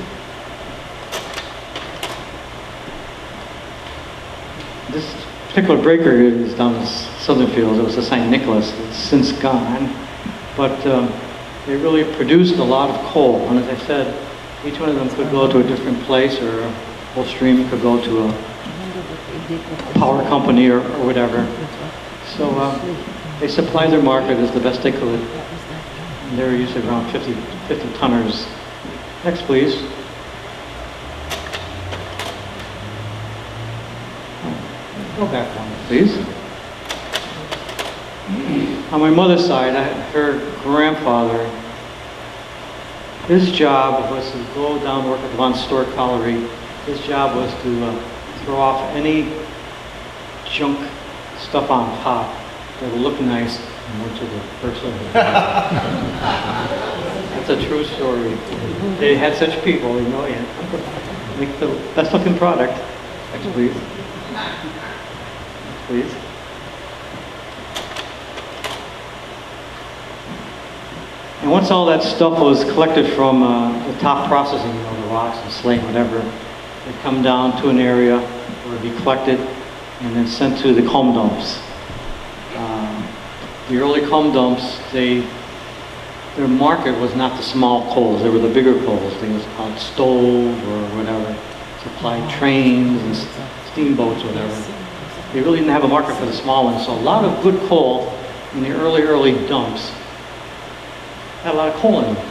This particular breaker is down in Southern Fields. It was a St. Nicholas. It's since gone, but they really produced a lot of coal. And as I said, each one of them could go to a different place, or a whole stream could go to a power company or whatever. So they supplied their market as the best they could. And they were usually around 50 tonners. Next, please. Go back one, please. On my mother's side, her grandfather, his job was to go down and work at the Von Stork Colliery. His job was to throw off any junk stuff on top that would look nice and went to the person. That's a true story. They had such people, you know, and make the best looking product. Next, please. Please. And once all that stuff was collected from the top processing, you know, the rocks and slate, whatever, it'd come down to an area where it'd be collected and then sent to the comb dumps. The early comb dumps, their market was not the small coals, they were the bigger coals. They was called stove or whatever, supplied trains and steamboats, whatever. They really didn't have a market for the small ones, so a lot of good coal in the early dumps had a lot of coal in them.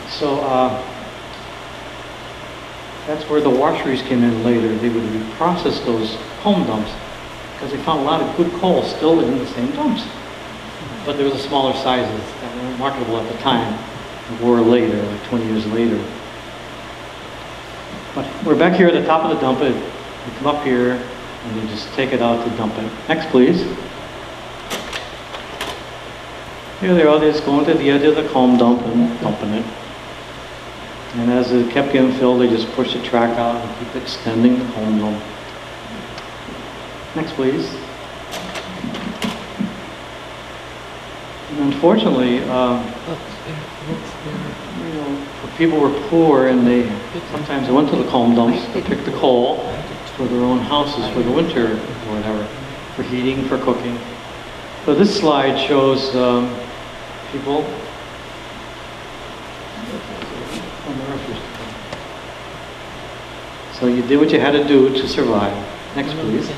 So that's where the washeries came in later. They would reprocess those comb dumps because they found a lot of good coal still in the same dumps. But there was a smaller sizes that weren't marketable at the time, or later, like 20 years later. But we're back here at the top of the dump. We come up here and you just take it out to dump it. Next, please. Here they are, they're just going to the edge of the comb dump and dumping it. And as it kept getting filled, they just push the track out and keep extending the comb dump. Next, please. And unfortunately, you know, people were poor and sometimes they went to the comb dumps to pick the coal for their own houses for the winter or whatever, for heating, for cooking. So this slide shows people. So you did what you had to do to survive. Next, please.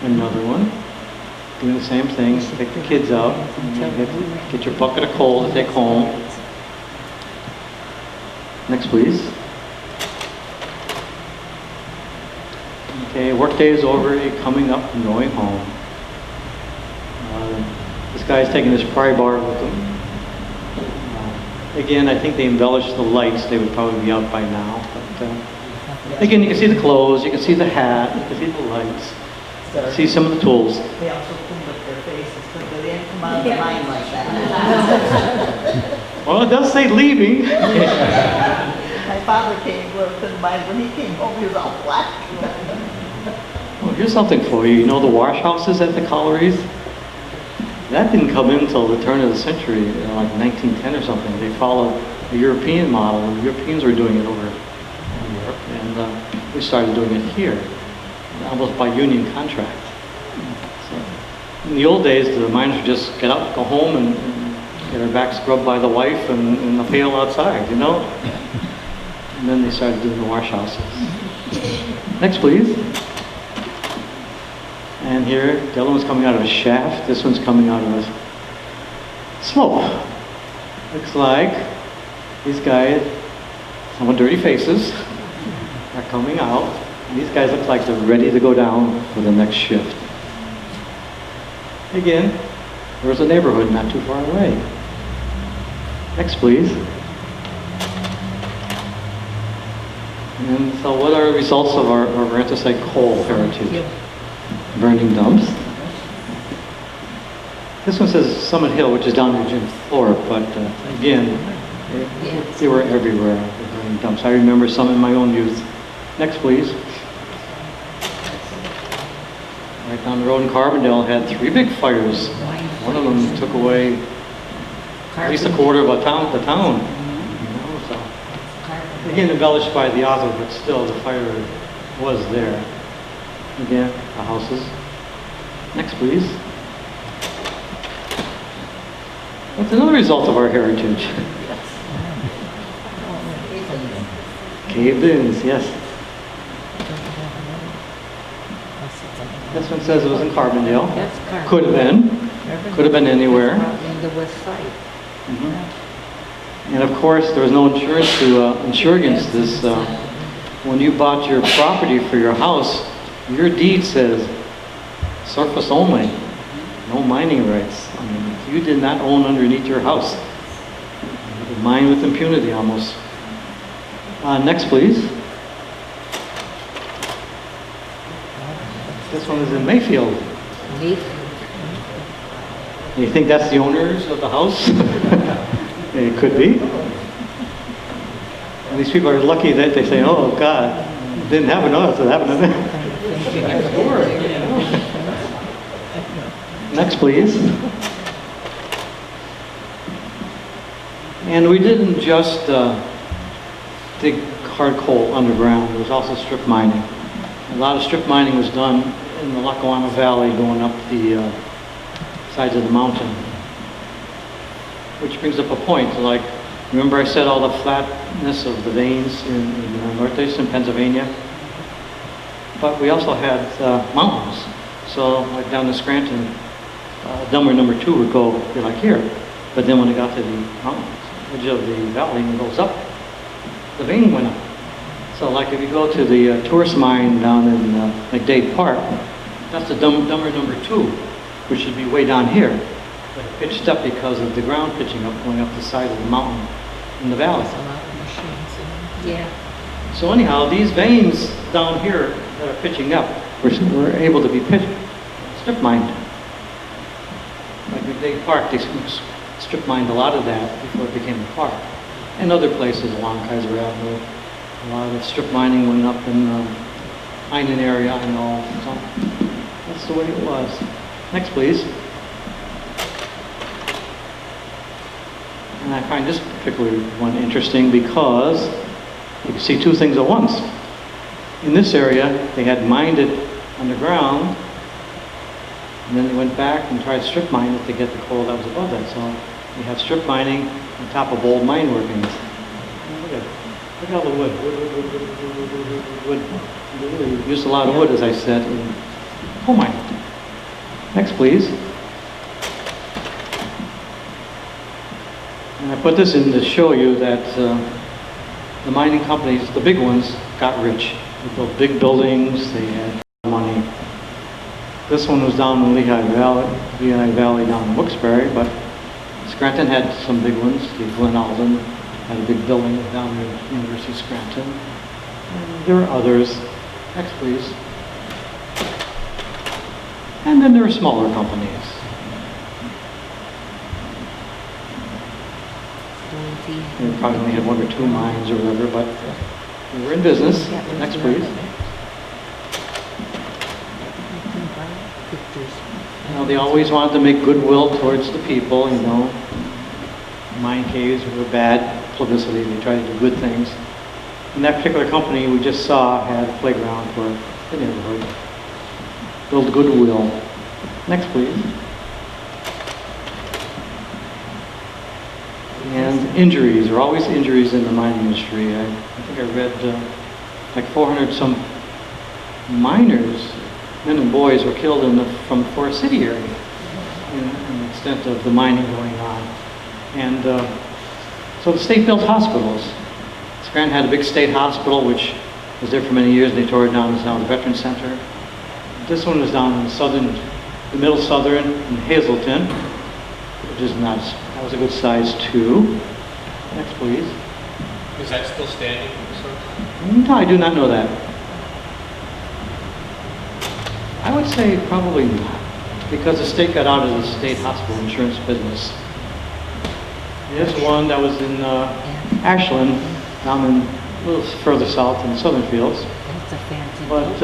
Another one. Doing the same thing. Take the kids out. Get your bucket of coal to take home. Next, please. Okay, workday is over. You're coming up and going home. This guy's taking his pry bar with him. Again, I think they embellished the lights. They would probably be out by now. But again, you can see the clothes, you can see the hat, you can see the lights, see some of the tools. They also cleaned up their faces because they didn't come out of the line like that. Well, it does say leaving. My father came to the mine. When he came home, he was all black. Well, here's something for you. You know the wash houses at the collieries? That didn't come in until the turn of the century, you know, like 1910 or something. They followed the European model, and the Europeans were doing it over in Europe, and we started doing it here, almost by union contract. So, in the old days, the miners would just get up, go home, and get their back scrubbed by the wife and the pail outside, you know? And then they started doing the wash houses. Next, please. And here, the other one's coming out of a shaft. This one's coming out of a slope. Looks like these guys, some with dirty faces, are coming out. And these guys look like they're ready to go down for the next shift. Again, there's a neighborhood not too far away. Next, please. And so what are the results of our anthracite coal heritage? Burning dumps. This one says Summit Hill, which is down near Jim Thorpe, but again, they were everywhere, the burning dumps. I remember some in my own youth. Next, please. Right down the road in Carbondale had 3 big fires. One of them took away at least a quarter of the town. You know, so. Again, embellished by the author, but still the fire was there. Again, the houses. Next, please. That's another result of our heritage. Cave-ins, yes. This one says it was in Carbondale. That's Carbondale. Could have been. Could have been anywhere. Probably in the west side. And of course, there was no insurance to insure against this. When you bought your property for your house, your deed says surface only, no mining rights. I mean, you did not own underneath your house. You could mine with impunity almost. Next, please. This one is in Mayfield. You think that's the owners of the house? It could be. And these people are lucky that they say, oh God, it didn't happen to us, it happened to them. Next, please. And we didn't just dig hard coal underground, there was also strip mining. A lot of strip mining was done in the Lackawanna Valley going up the sides of the mountain. Which brings up a point, like, remember I said all the flatness of the veins in Northeast in Pennsylvania? But we also had mountains. So like down in Scranton, number 2 would go be like here. But then when it got to the mountains, edge of the valley and it goes up, the vein went up. So like if you go to the tourist mine down in McDade Park, that's the number 2, which should be way down here. But it pitched up because of the ground pitching up, going up the side of the mountain in the valley. There's a lot of machines in them. Yeah. So anyhow, these veins down here that are pitching up were able to be strip mined. Like McDade Park, they strip mined a lot of that before it became a park. And other places along Kaiser Avenue, a lot of strip mining went up in the Heinen area and all. So that's the way it was. Next, please. And I find this particular one interesting because you can see 2 things at once. In this area, they had mined it underground, and then they went back and tried to strip mine it to get the coal that was above that. So you have strip mining on top of old mine workings. Look at all the wood. Wood. They really used a lot of wood, as I said, in coal mining. Next, please. And I put this in to show you that the mining companies, the big ones, got rich. They built big buildings, they had money. This one was down in Lehigh Valley down in Wilkes-Barre, but Scranton had some big ones. The Glen Alden had a big building down there at University of Scranton. And there are others. Next, please. And then there are smaller companies. They probably only had 1 or 2 mines or whatever, but they were in business. Next, please. You know, they always wanted to make goodwill towards the people, you know. Mine caves were bad publicity. They tried to do good things. And that particular company we just saw had a playground for the neighborhood. Build goodwill. Next, please. And injuries. There are always injuries in the mining industry. I think I read like 400 some miners, men and boys, were killed from the Forest City area in the extent of the mining going on. And so the state built hospitals. Scranton had a big state hospital which was there for many years. They tore it down. It's now the Veterans Center. This one was down in the middle southern in Hazleton, which is not. That was a good size too. Next, please. Is that still standing? No, I do not know that. I would say probably not, because the state got out of the state hospital insurance business. There's one that was in Ashland, down in a little further south in the southern fields. That's a fancy But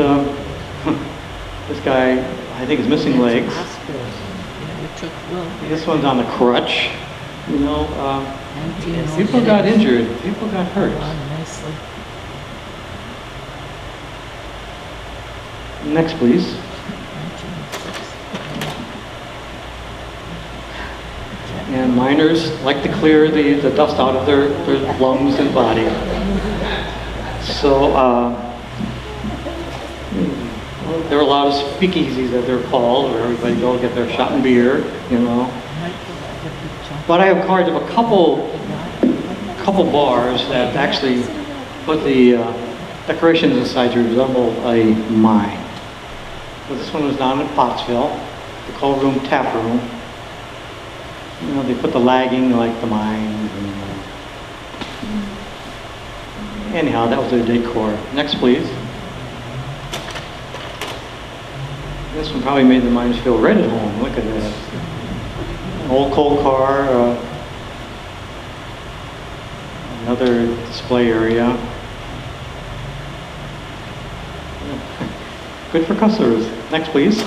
this guy I think it's missing legs. Hospital. Yeah, we took Will here. This one's on a crutch. You know, 1908. people got injured. People got hurt. On nicely. Next, please. 1906. And miners like to clear the dust out of their lungs and body. So there are a lot of speakeasies that they're called, where everybody go get their shot and beer, you know. But I have cards of a couple bars that actually put the decorations inside to resemble a mine. So this one was down in Pottsville, the cold room, tap room. You know, they put the lagging like the mines. Anyhow, that was their decor. Next, please. This one probably made the mines feel right at home. Look at that. An old coal car. Another display area. Good for customers. Next, please.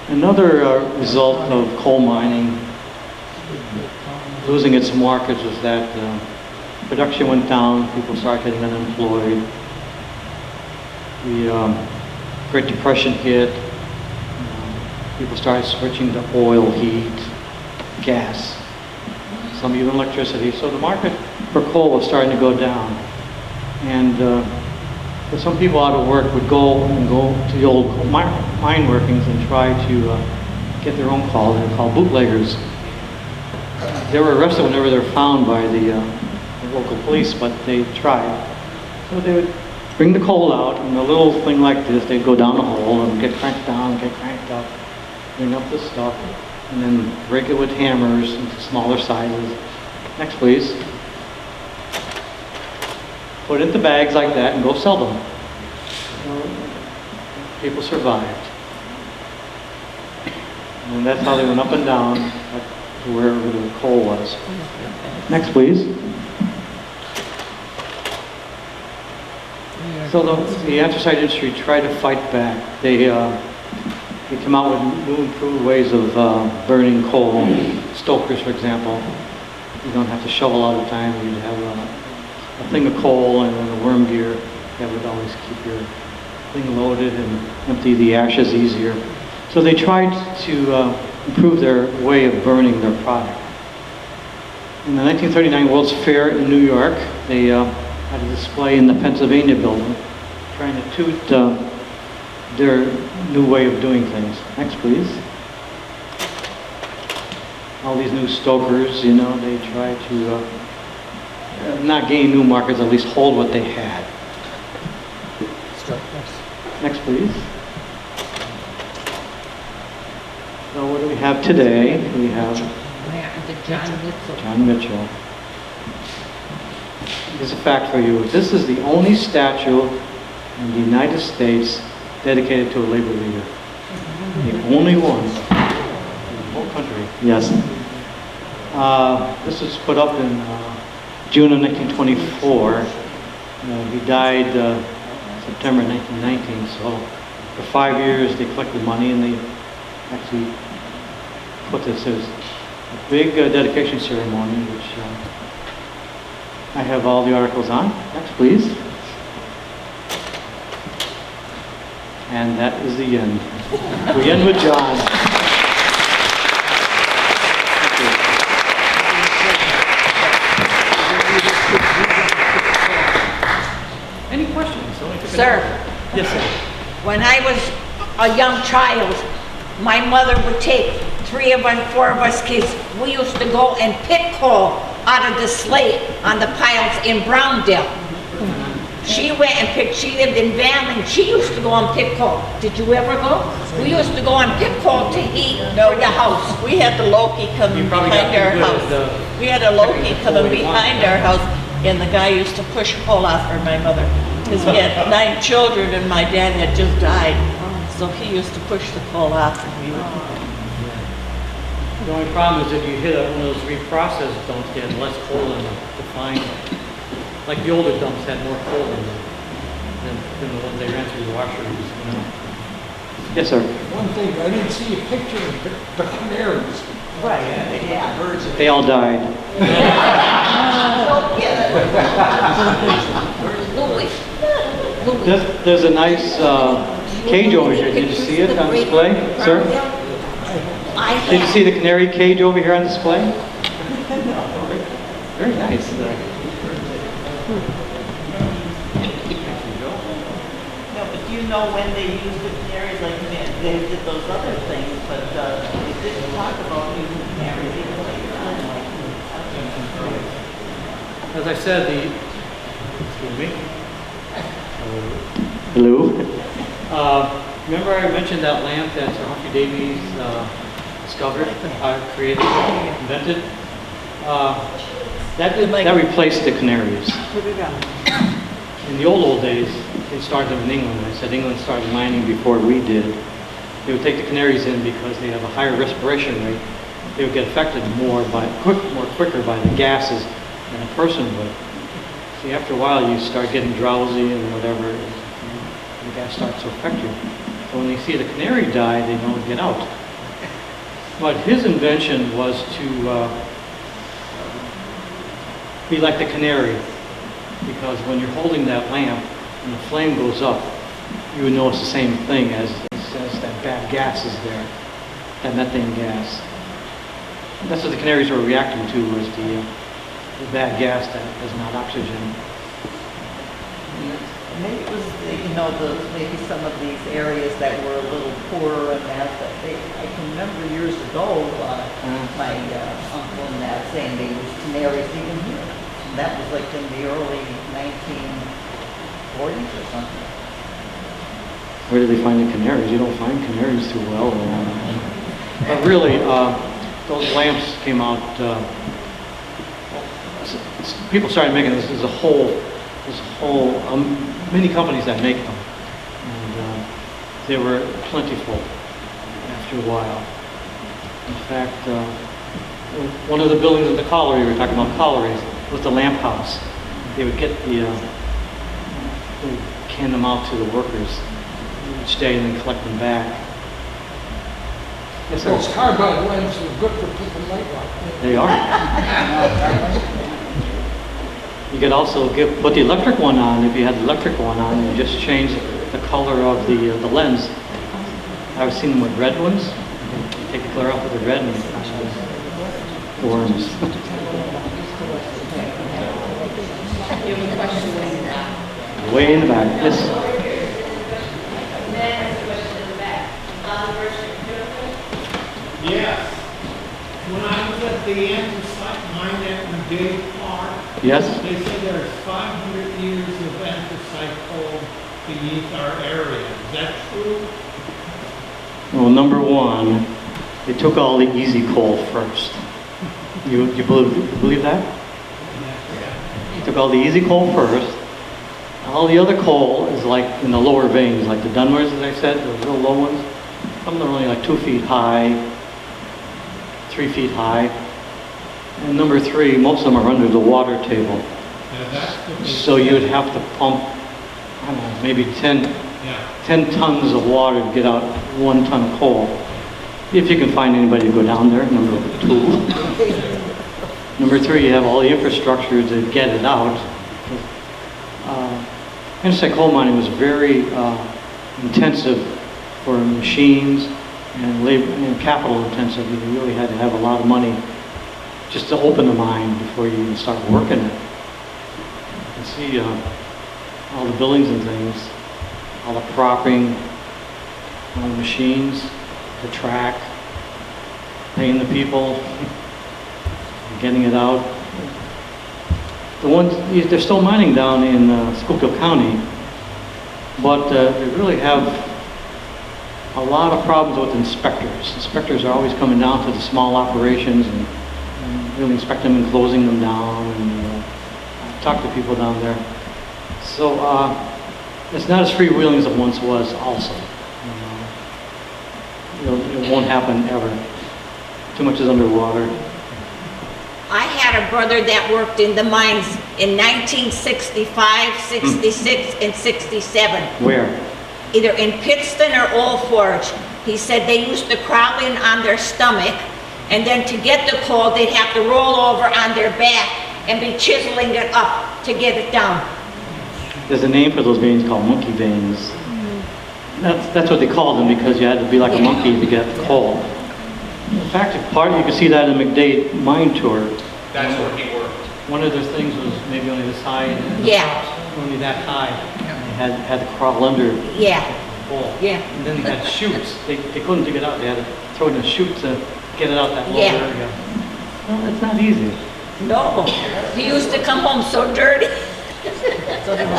Another result of coal mining losing its markets was that production went down, people started getting unemployed. The Great Depression hit, people started switching to oil, heat, gas, some even electricity. So the market for coal was starting to go down. And so some people out of work would go to the old mine workings and try to get their own coal. They're called bootleggers. They were arrested whenever they were found by the local police, but they tried. So they would bring the coal out, and a little thing like this, they'd go down the hole and get cranked down, get cranked up, bring up the stuff, and then break it with hammers into smaller sizes. Next, please. Put it into bags like that and go sell them. People survived. And that's how they went up and down to wherever the coal was. Next, please. So the anthracite industry tried to fight back. They came out with new improved ways of burning coal. Stokers, for example. You don't have to shovel all the time. You'd have a thing of coal and then a worm gear that would always keep your thing loaded and empty the ashes easier. So they tried to improve their way of burning their product. In the 1939 World's Fair in New York, they had a display in the Pennsylvania building trying to toot their new way of doing things. Next, please. All these new stokers, you know, they try to not gain new markets, at least hold what they had. Next, please. So what do we have today? We have John Mitchell. Here's a fact for you. This is the only statue in the United States dedicated to a labor leader. The only one in the whole country. Yes. This was put up in June of 1924. He died September 1919, so for 5 years they collected money and they actually put this as a big dedication ceremony, which I have all the articles on. Next, please. And that is the end. We end with John. Any questions? Sir, Yes, sir. when I was a young child, my mother would take 3 of us, 4 of us kids. We used to go and pick coal out of the slate on the piles in Browndale. She went and picked, she lived in Van, she used to go and pick coal. Did you ever go? We used to go and pick coal to heat for the house. We had the Loki coming behind our house. We had a Loki coming behind our house, and the guy used to push coal off for my mother. Because we had 9 children, and my dad had just died. So he used to push the coal off, and we would. The only problem is if you hit one of those reprocessed dumps, they had less coal in them to find. Like the older dumps had more coal in them than the ones they ran through the washrooms, you know. Yes, sir. One thing, I didn't see a picture of the canaries. Right, yeah. They all died. Don't get it. There's a nice cage over here. Did you see it on display, sir? Did you see the canary cage over here on display? Very nice. No, but do you know when they used the canaries? Like they did those other things, but they didn't talk about using canaries even later on. As I said, excuse me. Hello. Remember I mentioned that lamp that Sir Humphrey Davies discovered, created, invented? That replaced the canaries. In the old days, they started in England. I said England started mining before we did. They would take the canaries in because they have a higher respiration rate. They would get affected more quicker by the gases than a person would. See, after a while, you start getting drowsy and whatever. The gas starts to affect you. So when they see the canary die, they don't get out. But his invention was to be like the canary, because when you're holding that lamp and the flame goes up, you would notice the same thing as that bad gas is there, that methane gas. That's what the canaries were reacting to, was the bad gas that is not oxygen. Maybe it was, maybe some of these areas that were a little poorer and that, I can remember years ago, my uncle and that saying they used canaries even here. And that was like in the early 1940s or something. Where did they find the canaries? You don't find canaries too well around. But really, those lamps came out, people started making this as a whole, many companies that make them, and they were plentiful after a while. In fact, one of the buildings in the colliery, we were talking about collieries, was the lamp house. They would get they would can them out to the workers each day and then collect them back. Yes, sir. Those carbide lamps are good for keeping light on. They are. You could also put the electric one on. If you had the electric one on, you just change the color of the lens. I've seen them with red ones. You take the color off with the red and the worms. You have a question way in the back. Way in the back. Yes. Yes. When I was at the anthracite mine at McGay Park, Yes. they said there's 500 years of anthracite coal beneath our area. Is that true? Well, number one, they took all the easy coal first. You believe that? They took all the easy coal first. All the other coal is like in the lower veins, like the Dunmers, as I said, the real low ones. Some of them are only like 2 feet high, 3 feet high. And number three, most of them are under the water table. So you would have to pump, I don't know, maybe 10 tons of water to get out 1 ton of coal. If you can find anybody to go down there, number two. Number three, you have all the infrastructure to get it out. Interstate coal mining was very intensive for machines and labor and capital intensive. You really had to have a lot of money just to open the mine before you even start working it. You can see all the buildings and things, all the propping, all the machines, the track, paying the people, getting it out. The ones, they're still mining down in Schuylkill County, but they really have a lot of problems with inspectors. Inspectors are always coming down to the small operations and really inspect them and closing them down, and talk to people down there. So it's not as freewheeling as it once was also. It won't happen ever. Too much is underwater. I had a brother that worked in the mines in 1965, 66, and 67. Where? either in Pittston or Old Forge. He said they used to crawl in on their stomach, and then to get the coal, they'd have to roll over on their back and be chiseling it up to get it down. There's a name for those veins called monkey veins. That's what they called them, because you had to be like a monkey to get the coal. In fact, you can see that in the McDade mine tour. That's where he worked. One of their things was maybe only this high, and only that high. And they had to crawl under the coal. And then they had chutes. They couldn't dig it out. They had to throw it in a chute to get it out that low area. Well, it's not easy. No, he used to come home so dirty.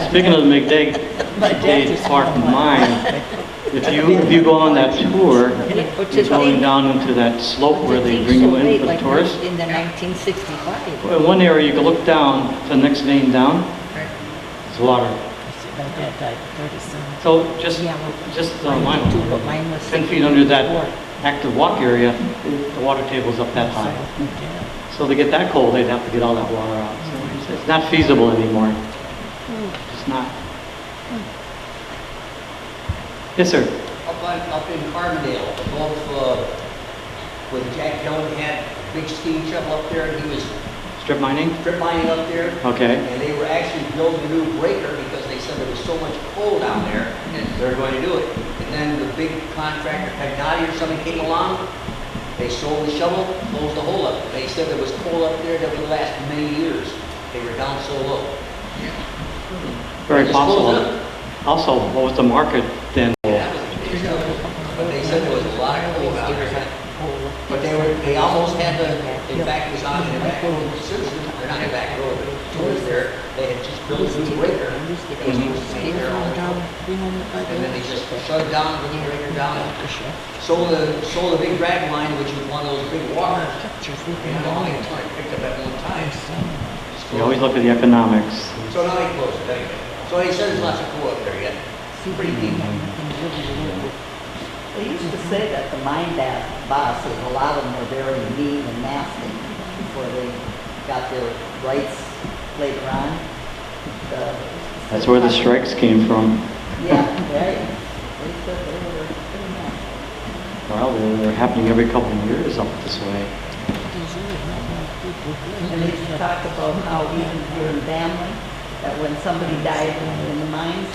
Speaking of the McDade Park mine, if you go on that tour, you're going down into that slope where they bring you in for the tourists. In the 1965. In one area, you can look down to the next vein down. It's water. My dad died at 37. So just Mine was 10 feet under that active walk area, the water table's up that high. So to get that coal, they'd have to get all that water out. So it's not feasible anymore. It's not. Yes, sir. Up in Carbondale, above, when Jack Young had big steam shovel up there, and he was Strip mining? strip mining up there. Okay. And they were actually building a new breaker because they said there was so much coal down there, and they're going to do it. And then the big contractor, Pagnati or something, came along. They sold the shovel, closed the hole up. They said there was coal up there that would last many years. They were down so low. Very Just closed possible. it up. Also, what was the market then? Yeah, that was a big shovel. But they said there was a lot of coal down there. But they almost had to, in fact, it was on the back road of citizens, they're not in the back road, but towards there, they had just built a new breaker. It was staying there all the time. And then they just shut it down, put the breaker down, sold the big drag line, which was one of those big walkers. And only a ton picked up at one time. You always look at the economics. So now he closed it anyway. So he said there's lots of coal up there yet. Pretty deep. They used to say that the mine bosses, a lot of them were very mean and nasty before they got their rights later on. That's where the strikes came from. Yeah, right. They said they were pretty nasty. Well, they're happening every couple of years up this way. And they used to talk about how even here in Bamley, that when somebody died in the mines,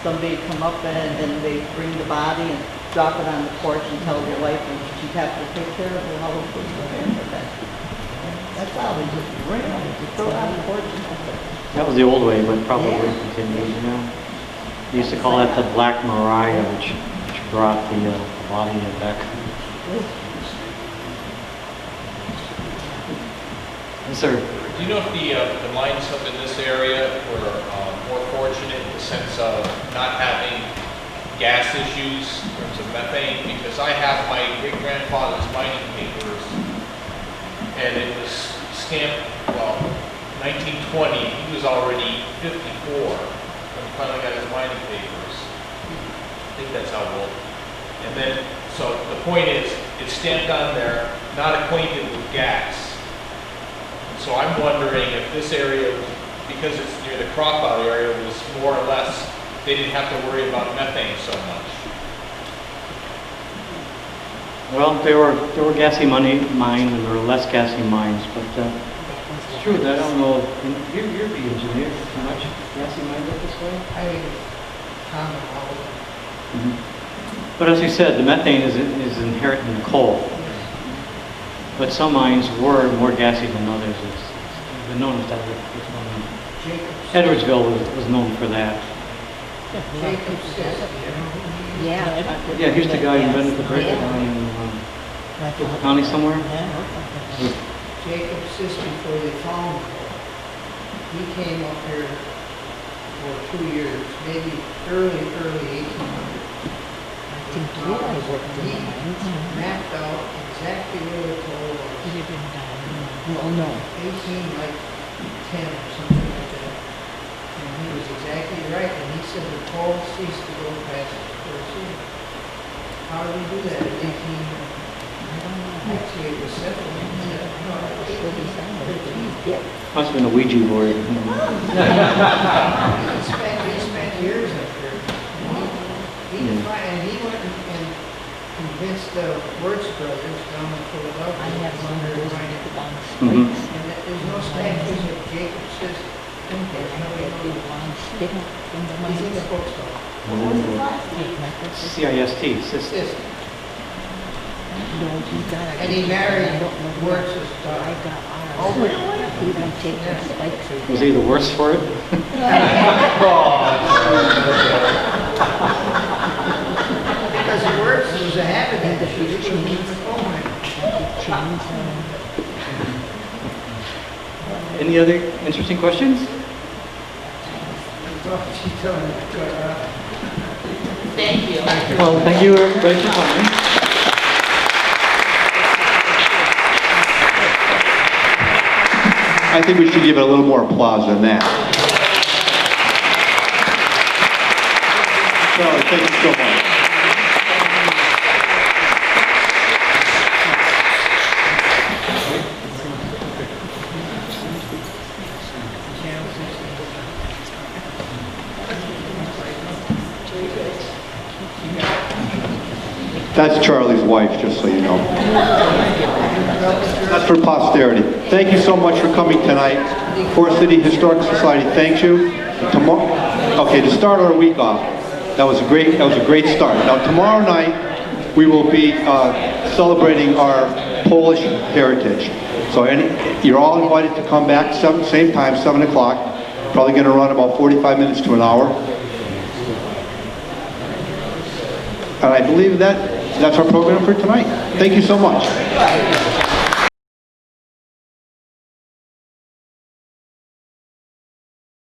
somebody would come up and they'd bring the body and drop it on the porch and tell your wife and she'd have to take care of it, all those things for her. That's how they just bring it, just throw it on the porch and that's it. That was the old way, but probably continues now. They used to call that the Black Mariah, which brought the body back. Yes, sir. Do you know if the mines up in this area were more fortunate in the sense of not having gas issues in terms of methane? Because I have my great-grandfather's mining papers, and it was stamped, well, 1920. He was already 54 when he finally got his mining papers. I think that's how old. And then, so the point is, it's stamped on there, not acquainted with gas. So I'm wondering if this area, because it's near the crop out area, was more or less, they didn't have to worry about methane so much. Well, there were gassy mines and there were less gassy mines, but it's true that I don't know. You're the engineer. How much gassy mines up this way? I found all of it. Mm-hmm. But as you said, the methane is inherent in the coal. But some mines were more gassy than others. It's been known as that. Edwardsville was known for that. Yeah, here's the guy who invented the breaker down in county somewhere. Jacob Siskey, before they found coal, he came up here for 2 years, maybe early 1800s. He mapped out exactly where the coal was. Oh, no. 18 like 10 or something like that. And he was exactly right, and he said the coal ceased to go past the sea. How did he do that in 18? I don't know. Actually, it was 7. Must have been a Ouija board. He spent years up here. He the Wirtz brothers down in Philadelphia. I have some of those Mhm. And there's no statues of Jacob sister. There's nobody knows. He's in the bookstore. CIST, sister. Sister. And he married Wirtz's daughter. Oh, really? He didn't take the spikes or. Was he the worse for it? Because Wirtz was a haberdasher. He was in the home. Any other interesting questions? She's telling me, Thank you. Well, thank you everybody for coming. I think we should give it a little more applause than that. Charlie, thank you so much. That's Charlie's wife, just so you know. That's for posterity. Thank you so much for coming tonight. Forest City Historical Society thanks you. Okay, to start our week off, that was a great start. Now tomorrow night we will be celebrating our Polish heritage. So you're all invited to come back same time, 7 o'clock. Probably going to run about 45 minutes to an hour. And I believe that's our program for tonight. Thank you so much.